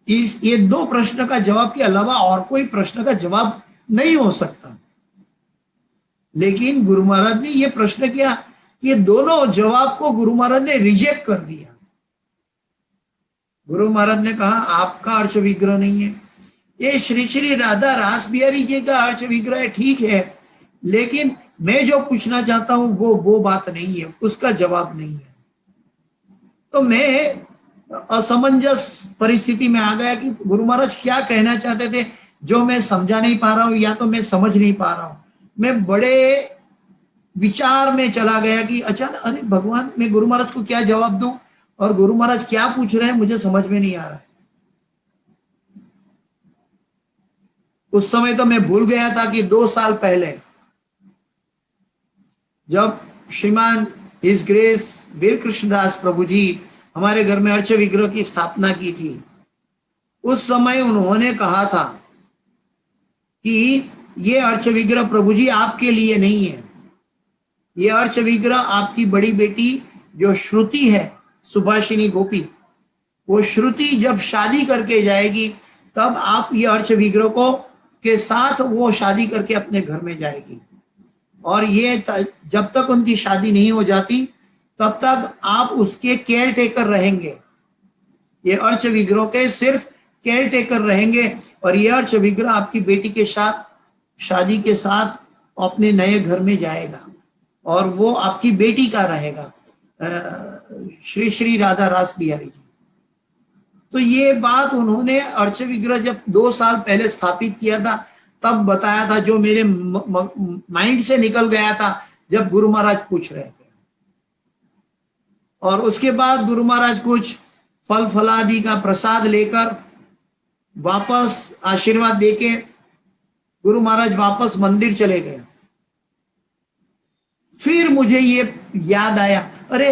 ये दो प्रश्न का जवाब के अलावा और कोई प्रश्न का जवाब नहीं हो सकता। लेकिन गुरु महाराज ने ये प्रश्न किया, ये दोनों जवाब को गुरु महाराज ने रिजेक्ट कर दिया। गुरु महाराज ने कहा आपका अर्च विग्रह नहीं है, ये श्री श्री राधा रास बिहारी जी का अर्च विग्रह है, ठीक है, लेकिन मैं जो पूछना चाहता हूं वो बात नहीं है, उसका जवाब नहीं है। तो मैं असमंजस परिस्थिति में आ गया कि गुरु महाराज क्या कहना चाहते थे, जो मैं समझा नहीं पा रहा हूं या तो मैं समझ नहीं पा रहा हूं। मैं बड़े विचार में चला गया कि अचानक अरे भगवान, मैं गुरु महाराज को क्या जवाब दूं और गुरु महाराज क्या पूछ रहे हैं, मुझे समझ में नहीं आ रहा है। उस समय तो मैं भूल गया था कि 2 साल पहले जब श्रीमान हिज ग्रेस वीर कृष्णदास प्रभु जी हमारे घर में अर्च विग्रह की स्थापना की थी, उस समय उन्होंने कहा था कि ये अर्च विग्रह प्रभु जी आपके लिए नहीं है, ये अर्च विग्रह आपकी बड़ी बेटी जो श्रुति है, सुभाषिनी गोपी, वो श्रुति जब शादी करके जाएगी तब आप ये अर्च विग्रह को के साथ वो शादी करके अपने घर में जाएगी, और ये जब तक उनकी शादी नहीं हो जाती तब तक आप उसके केयर टेकर रहेंगे, ये अर्च विग्रह के सिर्फ केयर टेकर रहेंगे, और ये अर्च विग्रह आपकी बेटी के साथ शादी के साथ अपने नए घर में जाएगा और वो आपकी बेटी का रहेगा, श्री श्री राधा रास बिहारी जी। तो ये बात उन्होंने अर्च विग्रह जब 2 साल पहले स्थापित किया था तब बताया था, जो मेरे माइंड से निकल गया था जब गुरु महाराज पूछ रहे थे। और उसके बाद गुरु महाराज कुछ फल फलादि का प्रसाद लेकर वापस आशीर्वाद देके गुरु महाराज वापस मंदिर चले गए। फिर मुझे ये याद आया, अरे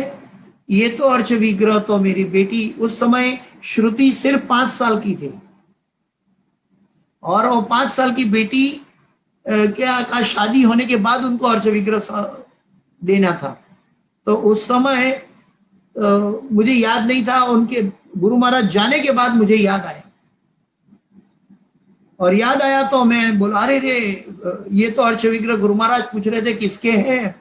ये तो अर्च विग्रह तो मेरी बेटी, उस समय श्रुति सिर्फ 5 साल की थी और वो 5 साल की बेटी क्या का शादी होने के बाद उनको अर्च विग्रह देना था। तो उस समय मुझे याद नहीं था, उनके गुरु महाराज जाने के बाद मुझे याद आया, और याद आया तो मैं बोला अरे रे, ये तो अर्च विग्रह गुरु महाराज पूछ रहे थे किसके हैं,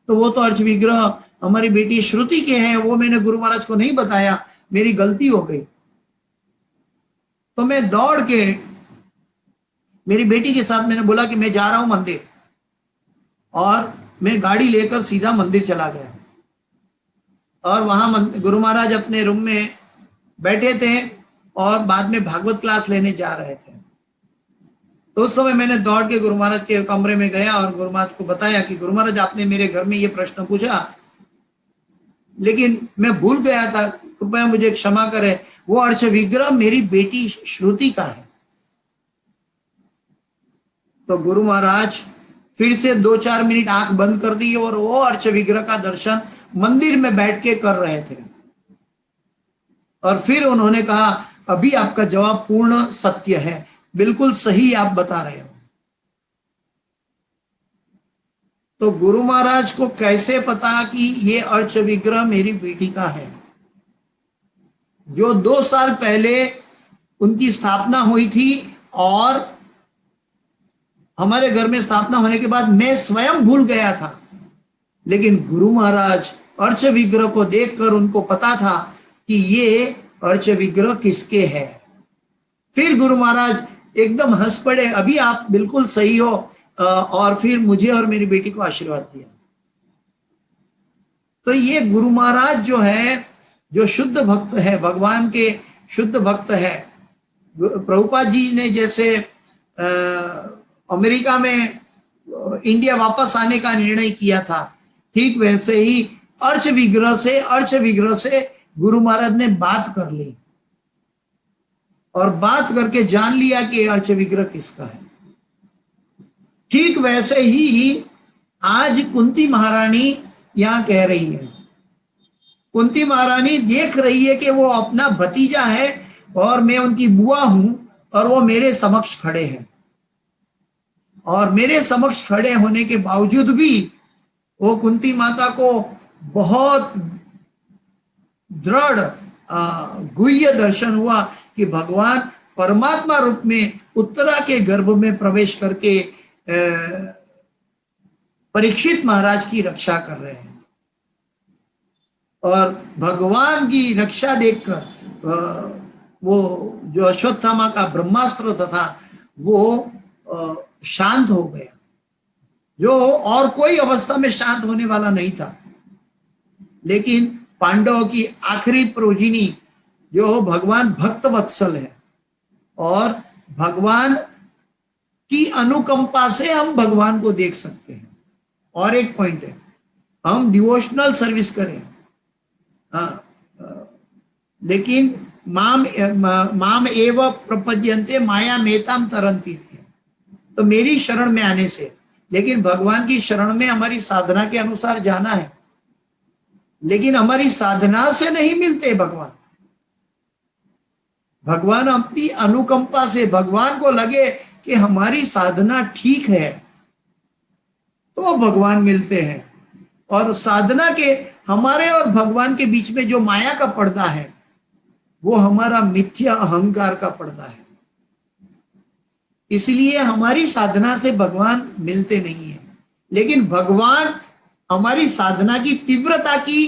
तो वो तो अर्च विग्रह हमारी बेटी श्रुति के हैं, वो मैंने गुरु महाराज को नहीं बताया, मेरी गलती हो गई। तो मैं दौड़ के मेरी बेटी के साथ मैंने बोला कि मैं जा रहा हूं मंदिर, और मैं गाड़ी लेकर सीधा मंदिर चला गया। और वहां गुरु महाराज अपने रूम में बैठे थे और बाद में भागवत क्लास लेने जा रहे थे। तो उस समय मैंने दौड़ के गुरु महाराज के कमरे में गया और गुरु महाराज को बताया कि गुरु महाराज आपने मेरे घर में ये प्रश्न पूछा, लेकिन मैं भूल गया था, कृपया मुझे क्षमा करें, वो अर्च विग्रह मेरी बेटी श्रुति का है। तो गुरु महाराज फिर से 2-4 मिनट आंख बंद कर दी और वो अर्च विग्रह का दर्शन मंदिर में बैठ के कर रहे थे। और फिर उन्होंने कहा अभी आपका जवाब पूर्ण सत्य है, बिल्कुल सही आप बता रहे हो। तो गुरु महाराज को कैसे पता कि ये अर्च विग्रह मेरी बेटी का है, जो 2 साल पहले उनकी स्थापना हुई थी, और हमारे घर में स्थापना होने के बाद मैं स्वयं भूल गया था, लेकिन गुरु महाराज अर्च विग्रह को देखकर उनको पता था कि ये अर्च विग्रह किसके है। फिर गुरु महाराज एकदम हंस पड़े, अभी आप बिल्कुल सही हो, और फिर मुझे और मेरी बेटी को आशीर्वाद दिया। तो ये गुरु महाराज जो है, जो शुद्ध भक्त है, भगवान के शुद्ध भक्त है। प्रभुपाद जी ने जैसे अमेरिका में इंडिया वापस आने का निर्णय किया था, ठीक वैसे ही अर्च विग्रह से गुरु महाराज ने बात कर ली। और बात करके जान लिया कि ये अर्च विग्रह किसका है। ठीक वैसे ही आज कुंती महारानी यहां कह रही है, कुंती महारानी देख रही है कि वो अपना भतीजा है और मैं उनकी बुआ हूं और वो मेरे समक्ष खड़े हैं, और मेरे समक्ष खड़े होने के बावजूद भी वो कुंती माता को बहुत दृढ़ गुह्य दर्शन हुआ कि भगवान परमात्मा रूप में उत्तरा के गर्भ में प्रवेश करके परीक्षित महाराज की रक्षा कर रहे हैं। और भगवान की रक्षा देखकर वो जो अश्वत्थामा का ब्रह्मास्त्र था वो शांत हो गया, जो और कोई अवस्था में शांत होने वाला नहीं था। लेकिन पांडवों की आखिरी प्रोजिनी जो भगवान भक्त वत्सल है, और भगवान की अनुकंपा से हम भगवान को देख सकते हैं। और एक पॉइंट है, हम डिवोशनल सर्विस करें, लेकिन माम एव प्रपद्यन्ते माया मेताम तरंती, तो मेरी शरण में आने से, लेकिन भगवान की शरण में हमारी साधना के अनुसार जाना है। लेकिन हमारी साधना से नहीं मिलते भगवान, भगवान अपनी अनुकंपा से, भगवान को लगे कि हमारी साधना ठीक है तो भगवान मिलते हैं। और साधना के हमारे और भगवान के बीच में जो माया का पर्दा है वो हमारा मिथ्या अहंकार का पर्दा है। इसलिए हमारी साधना से भगवान मिलते नहीं है। लेकिन भगवान हमारी साधना की तीव्रता की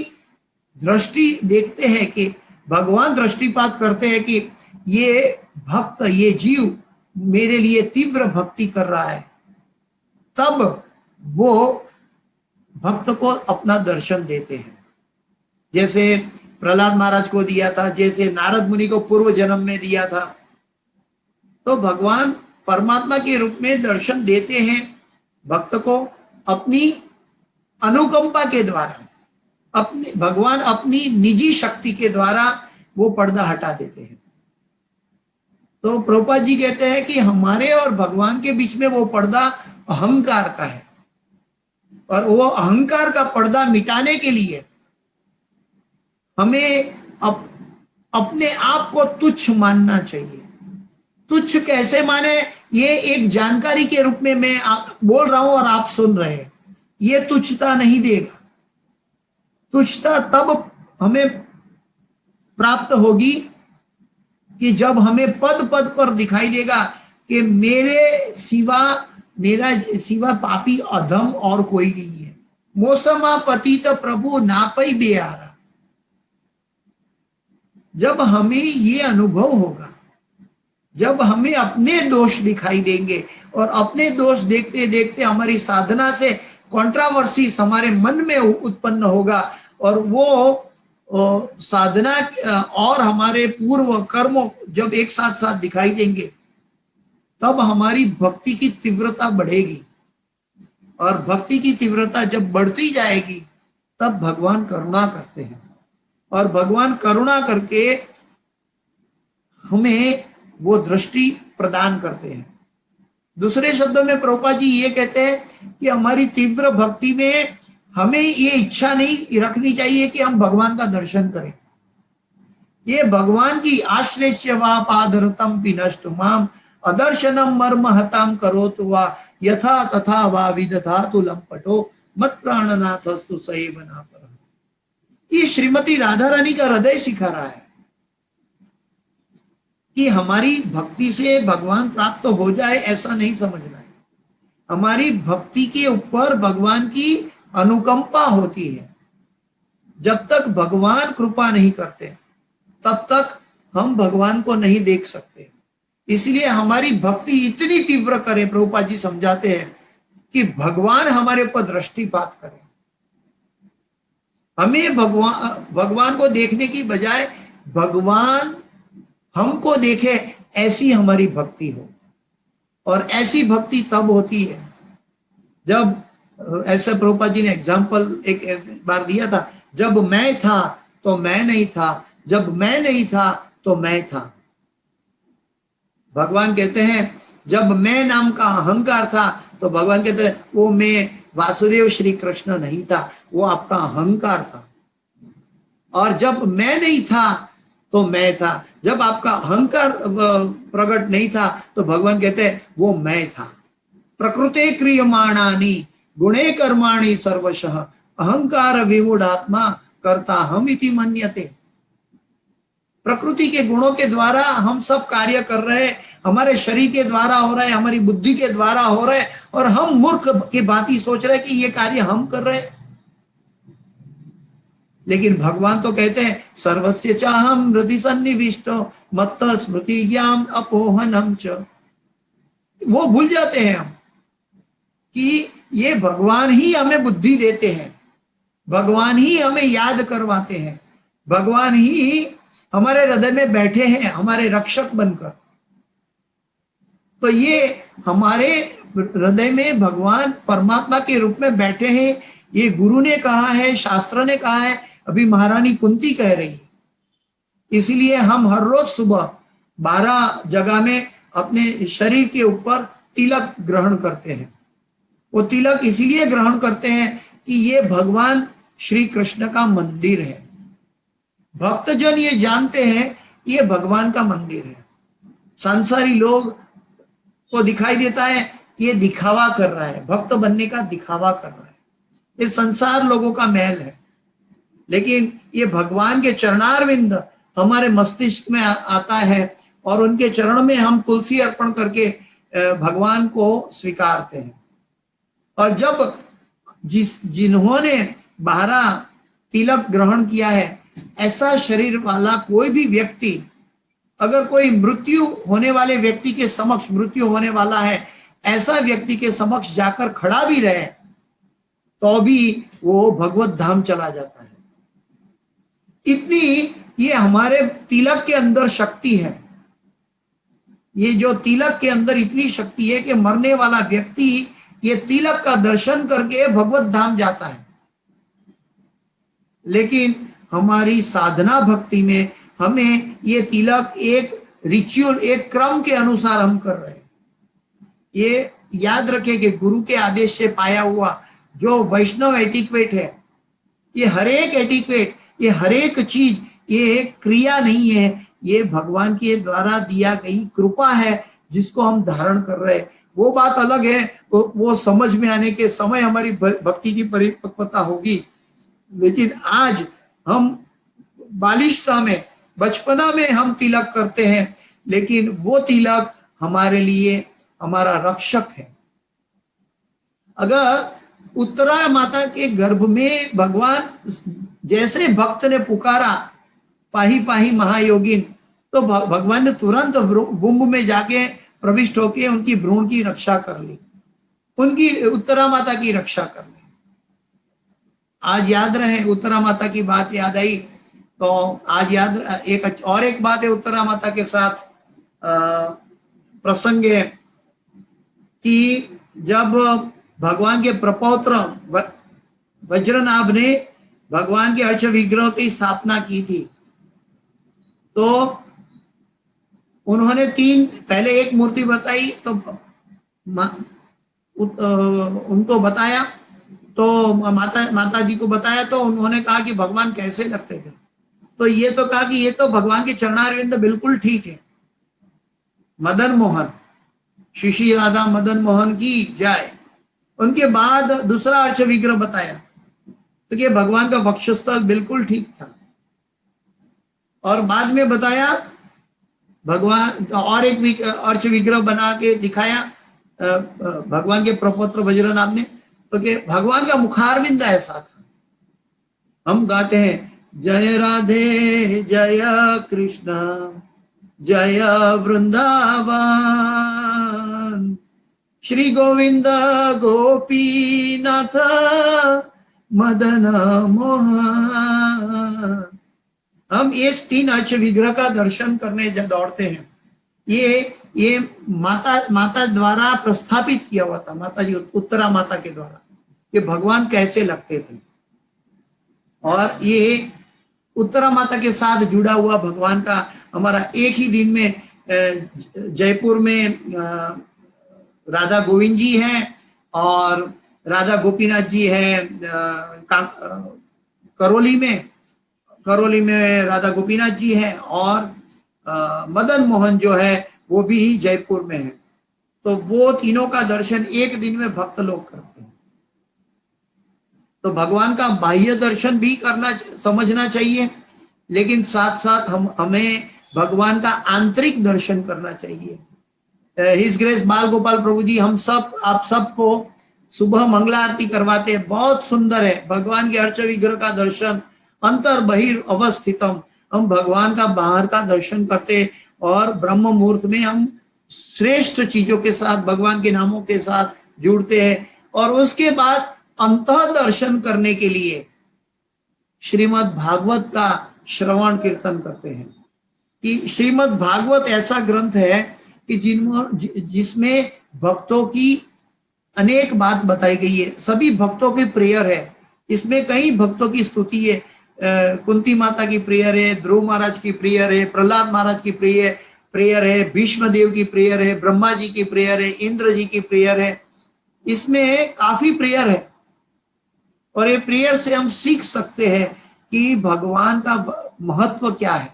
दृष्टि देखते हैं कि भगवान दृष्टिपात करते हैं कि ये भक्त, ये जीव मेरे लिए तीव्र भक्ति कर रहा है, तब वो भक्त को अपना दर्शन देते हैं। जैसे प्रहलाद महाराज को दिया था, जैसे नारद मुनि को पूर्व जन्म में दिया था, तो भगवान परमात्मा के रूप में दर्शन देते हैं भक्त को अपनी अनुकंपा के द्वारा। अपने भगवान अपनी निजी शक्ति के द्वारा वो पर्दा हटा देते हैं। तो प्रभुपाद जी कहते हैं कि हमारे और भगवान के बीच में वो पर्दा अहंकार का है, और वो अहंकार का पर्दा मिटाने के लिए हमें अपने आप को तुच्छ मानना चाहिए। तुच्छ कैसे माने, ये एक जानकारी के रूप में मैं बोल रहा हूं और आप सुन रहे हैं। ये तुच्छता नहीं देगा। तुच्छता तब हमें प्राप्त होगी कि जब हमें पद पद पर दिखाई देगा कि मेरा सिवा पापी अधम और कोई नहीं है। मौसमा पतित प्रभु नापई बेहारा। जब हमें ये अनुभव होगा, जब हमें अपने दोष दिखाई देंगे, और अपने दोष देखते देखते हमारी साधना से कंट्रावर्सीज हमारे मन में उत्पन्न होगा, और वो साधना और हमारे पूर्व कर्म जब एक साथ साथ दिखाई देंगे, तब हमारी भक्ति की तीव्रता बढ़ेगी। और भक्ति की तीव्रता जब बढ़ती जाएगी, तब भगवान करुणा करते हैं, और भगवान करुणा करके हमें वो दृष्टि प्रदान करते हैं। दूसरे शब्दों में प्रभुपाद जी ये कहते हैं कि हमारी तीव्र भक्ति में हमें ये इच्छा नहीं रखनी चाहिए कि हम भगवान का दर्शन करें। ये भगवान की आश्रय वा पादरतम पिनष्टु माम अदर्शनम मर्म हताम करोतु वा यथा तथा वा विदधातु लंपटो मत प्राणनाथस्तु सैव नापरः। ये श्रीमती राधा रानी का हृदय सिखा रहा है कि हमारी भक्ति से भगवान प्राप्त हो जाए ऐसा नहीं समझना है। हमारी भक्ति के ऊपर भगवान की अनुकंपा होती है। जब तक भगवान कृपा नहीं करते तब तक हम भगवान को नहीं देख सकते। इसलिए हमारी भक्ति इतनी तीव्र करे, प्रभुपाद जी समझाते हैं कि भगवान हमारे ऊपर दृष्टिपात करे। हमें भगवान को देखने की बजाय भगवान हमको देखे, ऐसी हमारी भक्ति हो। और ऐसी भक्ति तब होती है जब, ऐसा प्रभुपाद जी ने एग्जाम्पल एक बार दिया था, जब मैं था तो मैं नहीं था, जब मैं नहीं था तो मैं था। भगवान कहते हैं जब मैं नाम का अहंकार था तो भगवान कहते हैं वो मैं वासुदेव श्री कृष्ण नहीं था, वो आपका अहंकार था। और जब मैं नहीं था तो मैं था, जब आपका अहंकार प्रकट नहीं था तो भगवान कहते हैं वो मैं था। प्रकृते क्रियमाणानि गुणे कर्माणि सर्वशः अहंकार विमूढ़ात्मा करता हम इति मन्यते। प्रकृति के गुणों के द्वारा हम सब कार्य कर रहे हैं, हमारे शरीर के द्वारा हो रहा है, हमारी बुद्धि के द्वारा हो रहा है, और हम मूर्ख की भांति सोच रहे हैं कि ये कार्य हम कर रहे हैं। लेकिन भगवान तो कहते हैं सर्वस्य चाहम हृदि सन्निविष्टो मत्त स्मृति ज्ञान अपोहनम च। वो भूल जाते हैं हम कि ये भगवान ही हमें बुद्धि देते हैं, भगवान ही हमें याद करवाते हैं, भगवान ही हमारे हृदय में बैठे हैं हमारे रक्षक बनकर। तो ये हमारे हृदय में भगवान परमात्मा के रूप में बैठे हैं, ये गुरु ने कहा है, शास्त्र ने कहा है, अभी महारानी कुंती कह रही है। इसलिए हम हर रोज सुबह 12 जगह में अपने शरीर के ऊपर तिलक ग्रहण करते हैं। वो तिलक इसलिए ग्रहण करते हैं कि ये भगवान श्री कृष्ण का मंदिर है। भक्तजन ये जानते हैं ये भगवान का मंदिर है। संसारी लोग को दिखाई देता है ये दिखावा कर रहा है, भक्त बनने का दिखावा कर रहा है, ये संसार लोगों का महल है। लेकिन ये भगवान के चरणारविंद हमारे मस्तिष्क में आता है और उनके चरण में हम तुलसी अर्पण करके भगवान को स्वीकारते हैं। और जब जिन्होंने 12 तिलक ग्रहण किया है, ऐसा शरीर वाला कोई भी व्यक्ति, अगर कोई मृत्यु होने वाले व्यक्ति के समक्ष, मृत्यु होने वाला है ऐसा व्यक्ति के समक्ष जाकर खड़ा भी रहे तो भी वो भगवत धाम चला जाता है। इतनी ये हमारे तिलक के अंदर शक्ति है। ये जो तिलक के अंदर इतनी शक्ति है कि मरने वाला व्यक्ति ये तिलक का दर्शन करके भगवत धाम जाता है। लेकिन हमारी साधना भक्ति में हमें ये तिलक एक रिचुअल, एक क्रम के अनुसार हम कर रहे हैं। ये याद रखें कि गुरु के आदेश से पाया हुआ जो वैष्णव एटिक्वेट है, ये हर एक एटिक्वेट, ये हर एक चीज, ये एक क्रिया नहीं है, ये भगवान के द्वारा दिया गई कृपा है जिसको हम धारण कर रहे हैं। वो बात अलग है, वो समझ में आने के समय हमारी भक्ति की परिपक्वता होगी। लेकिन आज हम बालिशता में, बचपना में हम तिलक करते हैं, लेकिन वो तिलक हमारे लिए हमारा रक्षक है। अगर उत्तरा माता के गर्भ में भगवान जैसे भक्त ने पुकारा पाही पाही महायोगिन, तो भगवान ने तुरंत वुंब में जाके प्रविष्ट होके उनकी भ्रूण की रक्षा कर ली, उनकी उत्तरा माता की रक्षा कर ली। आज याद रहे, उत्तरा माता की बात याद आई तो आज याद एक बात है उत्तरा माता के साथ प्रसंग है कि जब भगवान के प्रपौत्र वज्रनाभ ने भगवान के अर्च विग्रह की स्थापना की थी, तो उन्होंने पहले एक मूर्ति बताई, तो उनको बताया, तो माता जी को बताया, तो उन्होंने कहा कि भगवान कैसे लगते थे। तो ये तो कहा कि ये तो भगवान के चरणारविंद बिल्कुल ठीक है। मदन मोहन, श्री राधा मदन मोहन की जय। उनके बाद दूसरा अर्च विग्रह बताया तो कि भगवान का वक्षस्थल बिल्कुल ठीक था। और बाद में बताया भगवान और एक अर्च विग्रह बना के दिखाया भगवान के प्रपौत्र वज्रनाभ ने, तो कि भगवान का मुखारविंद ऐसा था। हम गाते हैं जय राधे जय कृष्ण जय वृंदावन, श्री गोविंद गोपीनाथ मदन मोहन। हम ये 3 अर्च विग्रह का दर्शन करने दौड़ते हैं। ये माता द्वारा प्रस्थापित किया हुआ था, माता जी उत्तरा माता के द्वारा, कि भगवान कैसे लगते थे। और ये उत्तरा माता के साथ जुड़ा हुआ भगवान का हमारा एक ही दिन में जयपुर में राधा गोविंद जी हैं और राधा गोपीनाथ जी हैं करौली में राधा गोपीनाथ जी हैं और मदन मोहन जो है वो भी जयपुर में है। तो वो तीनों का दर्शन एक दिन में भक्त लोग करते हैं। तो भगवान का बाह्य दर्शन भी करना समझना चाहिए, लेकिन साथ साथ हमें भगवान का आंतरिक दर्शन करना चाहिए। हिज ग्रेस बाल गोपाल प्रभु जी आप सबको सुबह मंगला आरती करवाते हैं, बहुत सुंदर है। भगवान के अर्च विग्रह का दर्शन अंतर बहिर अवस्थितम, हम भगवान का बाहर का दर्शन करते और ब्रह्म मुहूर्त में हम श्रेष्ठ चीजों के साथ भगवान के नामों के साथ जुड़ते हैं। और उसके बाद अंतः दर्शन करने के लिए श्रीमद् भागवत का श्रवण कीर्तन करते हैं। कि श्रीमद् भागवत ऐसा ग्रंथ है कि जिसमें भक्तों की अनेक बात बताई गई है, सभी भक्तों के प्रेयर है। इसमें कई भक्तों की स्तुति है, कुंती माता की प्रेयर है, ध्रुव महाराज की प्रेयर है, प्रहलाद महाराज की प्रेयर है, भीष्म देव की प्रेयर है, ब्रह्मा जी की प्रेयर है, इंद्र जी की प्रेयर है। इसमें काफी प्रेयर है और ये प्रेयर से हम सीख सकते हैं कि भगवान का महत्व क्या है।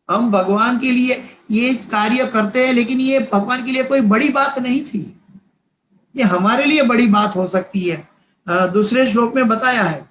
हम भगवान के लिए ये कार्य करते हैं, लेकिन ये भगवान के लिए कोई बड़ी बात नहीं थी, ये हमारे लिए बड़ी बात हो सकती है। दूसरे श्लोक में बताया है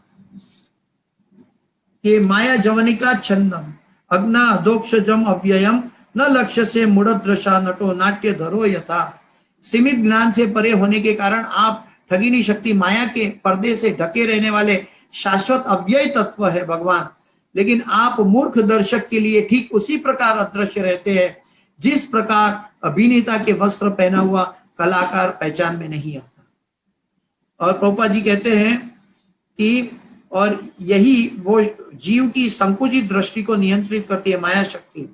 कि माया जवनिका छन्नम अग्ना अधोक्षजम अव्ययम न लक्ष्य से मुड़द्रशा नटो नाट्य धरो यथा। सीमित ज्ञान से परे होने के कारण आप ठगिनी शक्ति माया के पर्दे से ढके रहने वाले शाश्वत अव्यय तत्व है भगवान, लेकिन आप मूर्ख दर्शक के लिए ठीक उसी प्रकार अदृश्य रहते हैं जिस प्रकार अभिनेता के वस्त्र पहना हुआ कलाकार पहचान में नहीं आता। और प्रभुपाद जी कहते हैं कि और यही वो जीव की संकुचित दृष्टि को नियंत्रित करती है माया शक्ति।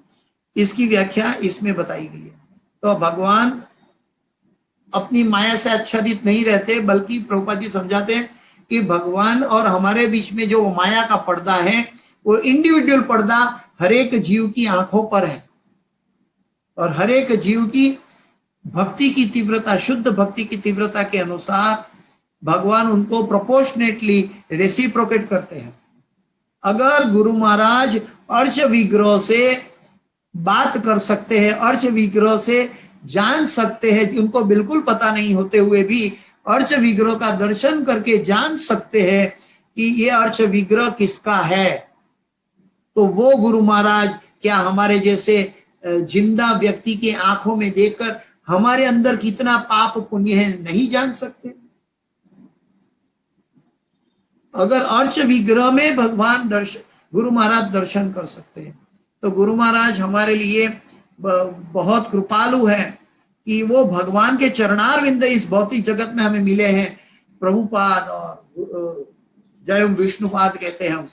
इसकी व्याख्या इसमें बताई गई है। तो भगवान अपनी माया से आच्छादित नहीं रहते, बल्कि प्रभुपाद जी समझाते हैं कि भगवान और हमारे बीच में जो माया का पर्दा है वो इंडिविजुअल पर्दा हर एक जीव की आंखों पर है और हर एक जीव की भक्ति की तीव्रता, शुद्ध भक्ति की तीव्रता के अनुसार भगवान उनको प्रोपोर्शनेटली रेसिप्रोकेट करते हैं। अगर गुरु महाराज अर्च विग्रह से बात कर सकते हैं, अर्च विग्रह से जान सकते हैं, उनको बिल्कुल पता नहीं होते हुए भी अर्च विग्रह का दर्शन करके जान सकते हैं कि ये अर्च विग्रह किसका है, तो वो गुरु महाराज क्या हमारे जैसे जिंदा व्यक्ति के आंखों में देखकर हमारे अंदर कितना पाप पुण्य है नहीं जान सकते? अगर अर्च विग्रह में भगवान गुरु महाराज दर्शन कर सकते हैं, तो गुरु महाराज हमारे लिए बहुत कृपालु है कि वो भगवान के चरणारविंद इस भौतिक जगत में हमें मिले हैं। प्रभुपाद और जय विष्णुपाद कहते हैं हम।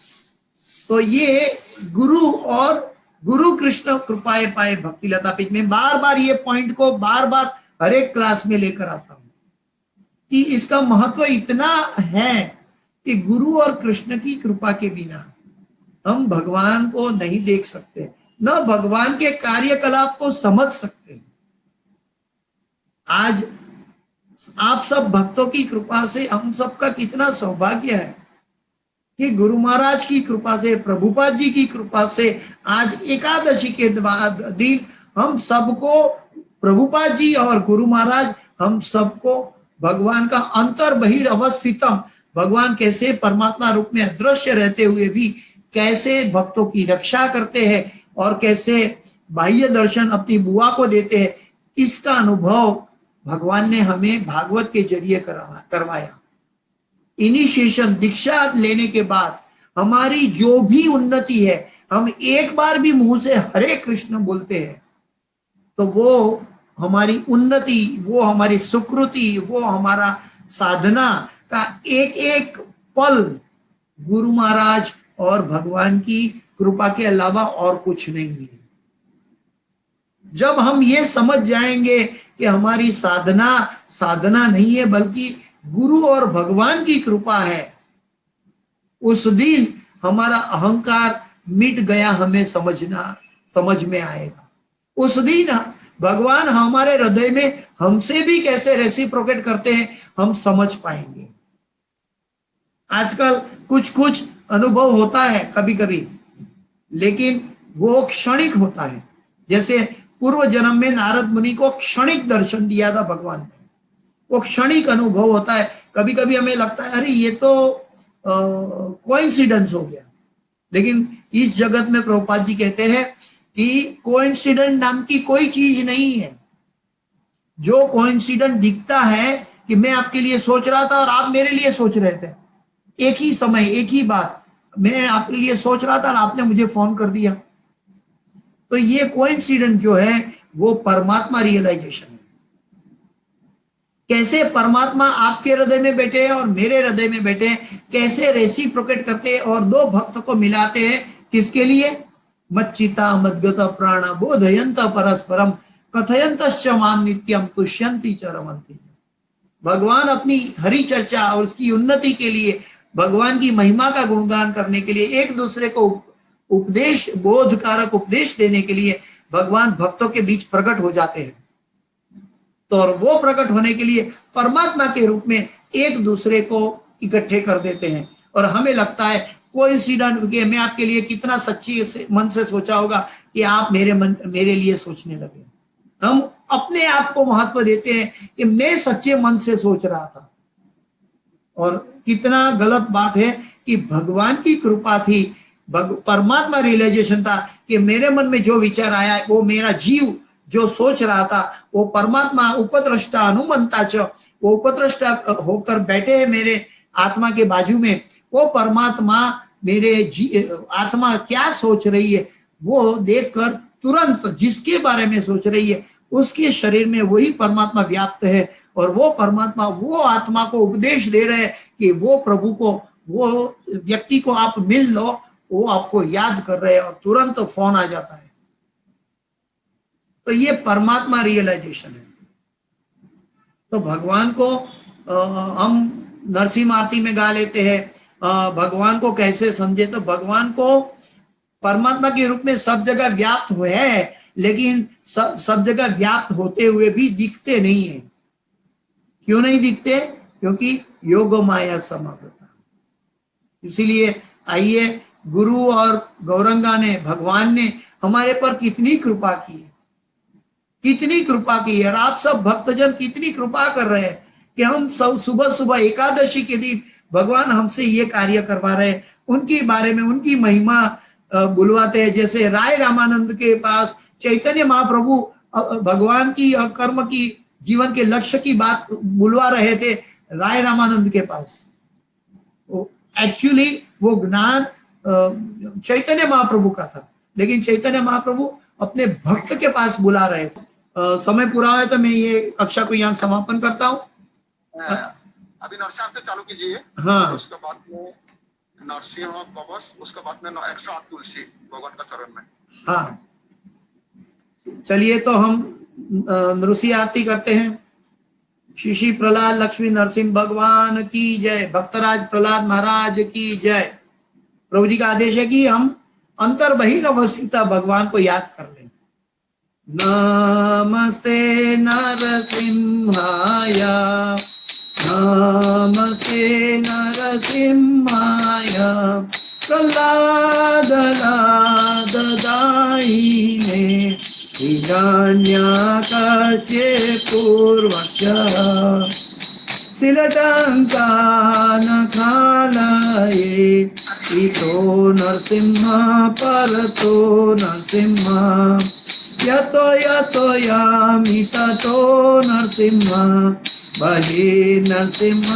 तो ये गुरु और गुरु कृष्ण कृपाए पाए भक्ति लता पीठ में बार बार ये पॉइंट को बार बार हर एक क्लास में लेकर आता हूं कि इसका महत्व इतना है कि गुरु और कृष्ण की कृपा के बिना हम भगवान को नहीं देख सकते, न भगवान के कार्यकलाप को समझ सकते। आज आप सब भक्तों की कृपा से हम सबका कितना सौभाग्य है कि गुरु महाराज की कृपा से, प्रभुपाद जी की कृपा से आज एकादशी के दिन हम सबको प्रभुपाद जी और गुरु महाराज हम सबको भगवान का अंतर बहिर अवस्थितम, भगवान कैसे परमात्मा रूप में अदृश्य रहते हुए भी कैसे भक्तों की रक्षा करते हैं और कैसे बाह्य दर्शन अपनी बुआ को देते हैं, इसका अनुभव भगवान ने हमें भागवत के जरिए करवाया। इनिशिएशन दीक्षा लेने के बाद हमारी जो भी उन्नति है, हम एक बार भी मुंह से हरे कृष्ण बोलते हैं तो वो हमारी उन्नति, वो हमारी सुकृति, वो हमारा साधना का एक एक पल गुरु महाराज और भगवान की कृपा के अलावा और कुछ नहीं है। जब हम ये समझ जाएंगे कि हमारी साधना नहीं है बल्कि गुरु और भगवान की कृपा है, उस दिन हमारा अहंकार मिट गया हमें समझ में आएगा। उस दिन भगवान हमारे हृदय में हमसे भी कैसे रेसिप्रोकेट करते हैं हम समझ पाएंगे। आजकल कुछ कुछ अनुभव होता है कभी कभी, लेकिन वो क्षणिक होता है। जैसे पूर्व जन्म में नारद मुनि को क्षणिक दर्शन दिया था भगवान ने, वो क्षणिक अनुभव होता है। कभी कभी हमें लगता है अरे ये तो कोइंसिडेंस हो गया, लेकिन इस जगत में प्रभुपाद जी कहते हैं कि कोइंसिडेंट नाम की कोई चीज नहीं है। जो कोइंसिडेंट दिखता है कि मैं आपके लिए सोच रहा था और आप मेरे लिए सोच रहे थे, एक ही समय एक ही बात, मैं आपके लिए सोच रहा था और आपने मुझे फोन कर दिया, तो ये कोइंसिडेंट जो है वो परमात्मा रियलाइजेशन है। कैसे परमात्मा आपके हृदय में बैठे हैं और मेरे हृदय में बैठे हैं, कैसे रेसिप्रोकेट करते हैं और दो भक्त को मिलाते हैं। किसके लिए? मच्चिता मद्गत प्राण बोधयंत परस्परम कथयंतश्च माम नित्यम तुष्यंति च रमन्ति। भगवान अपनी हरि चर्चा और उसकी उन्नति के लिए, भगवान की महिमा का गुणगान करने के लिए, एक दूसरे को उपदेश, बोधकारक उपदेश देने के लिए भगवान भक्तों के बीच प्रकट हो जाते हैं। तो और वो प्रकट होने के लिए परमात्मा के रूप में एक दूसरे को इकट्ठे कर देते हैं। और हमें लगता है कोइंसिडेंट कि मैं आपके लिए कितना सच्ची मन से सोचा होगा कि आप मेरे लिए सोचने लगे। हम अपने आप को महत्व देते हैं कि मैं सच्चे मन से सोच रहा था, और कितना गलत बात है कि भगवान की कृपा थी, परमात्मा रियलाइजेशन था कि मेरे मन में जो विचार आया वो मेरा जीव जो सोच रहा था वो परमात्मा उपद्रष्टा अनुमंता च, वो उपद्रष्टा होकर बैठे हैं मेरे आत्मा के बाजू में। वो परमात्मा मेरे आत्मा क्या सोच रही है वो देखकर तुरंत जिसके बारे में सोच रही है उसके शरीर में वही परमात्मा व्याप्त है, और वो परमात्मा वो आत्मा को उपदेश दे रहे हैं कि वो प्रभु को, वो व्यक्ति को आप मिल लो, वो आपको याद कर रहे हैं और तुरंत फोन आ जाता है। तो ये परमात्मा रियलाइजेशन है। तो भगवान को हम नरसिंह आरती में गा लेते हैं, भगवान को कैसे समझे? तो भगवान को परमात्मा के रूप में सब जगह व्याप्त हुए है, लेकिन सब जगह व्याप्त होते हुए भी दिखते नहीं है। क्यों नहीं दिखते? क्योंकि योग माया समावृता। इसीलिए आइए, गुरु और गौरंगा ने, भगवान ने हमारे पर कितनी कृपा की है, कितनी कृपा की है। और आप सब भक्तजन कितनी कृपा कर रहे हैं कि हम सब सुबह सुबह एकादशी के दिन भगवान हमसे ये कार्य करवा रहे हैं, उनके बारे में, उनकी महिमा बुलवाते हैं। जैसे राय रामानंद के पास चैतन्य महाप्रभु भगवान की और कर्म की, जीवन के लक्ष्य की बात बुलवा रहे थे राय रामानंद के पास। एक्चुअली वो ज्ञान चैतन्य महाप्रभु का था, लेकिन चैतन्य महाप्रभु अपने भक्त के पास बुला रहे थे। समय पूरा है तो मैं ये कक्षा को यहाँ समापन करता हूँ। अभी नरसिंह से चालू कीजिए। हाँ, उसके बाद में नरसिंह कवच, उसके बाद में 108 तुलसी भगवान का चरण में। हाँ, चलिए तो हम नृसिंह आरती करते हैं। श्री श्री प्रहलाद लक्ष्मी नरसिंह भगवान की जय, भक्तराज प्रहलाद महाराज की जय। प्रभु जी का आदेश है कि हम अंतर बहिर्वस्थित भगवान को याद कर लें। नमस्ते नरसिंहाय, नमस्ते नरसिंहाय, प्रहलाद दायिने हिरण्यकश्यपूर्वक्षः शिलटङ्कानखालये इतो नरसिंह परतो नरसिंह यतो यतो यामि ततो नरसिंह बहि नरसिंह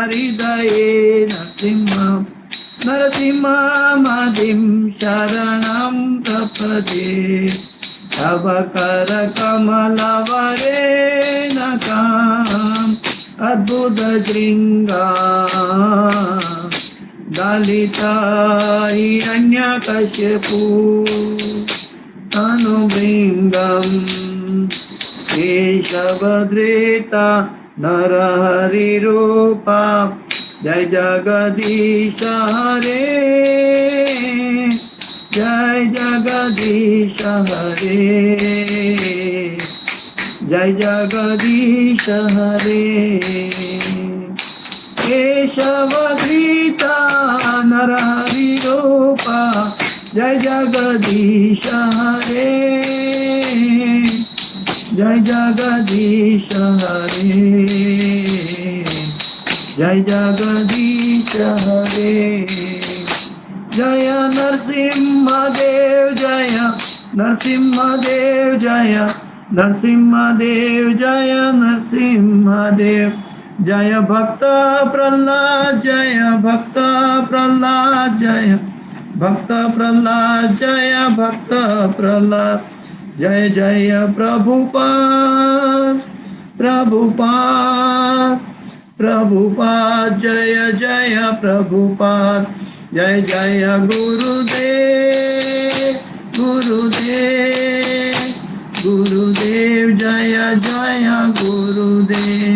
हृदये नरसिंह नरसिंहमदिं शरणं प्रपदे तव कर कमलवरेणकाम् अद्भुत जृङ्गा दलिता हिरण्यकश्यपु अनुबृङ्गम् केशवधृता नरहरिरूपा जय जगदीश हरे जय जगदीश हरे, जय जगदीश हरे। केशवधृता नरहरि रूपा, जय जगदीश हरे, जय जगदीश हरे, जय जगदीश हरे। जय नरसिंहदेव, जय नरसिंहदेव, जय नरसिंहदेव, जय नरसिंहदेव। जय भक्त प्रह्लाद, जय भक्त प्रह्लाद, जय भक्त प्रह्लाद, जय भक्त प्रह्लाद। जय जय प्रभुपाद, प्रभुपाद, प्रभुपाद, जय जय प्रभुपाद। जय जय गुरुदेव, गुरुदेव, गुरुदेव, जय जय गुरुदेव।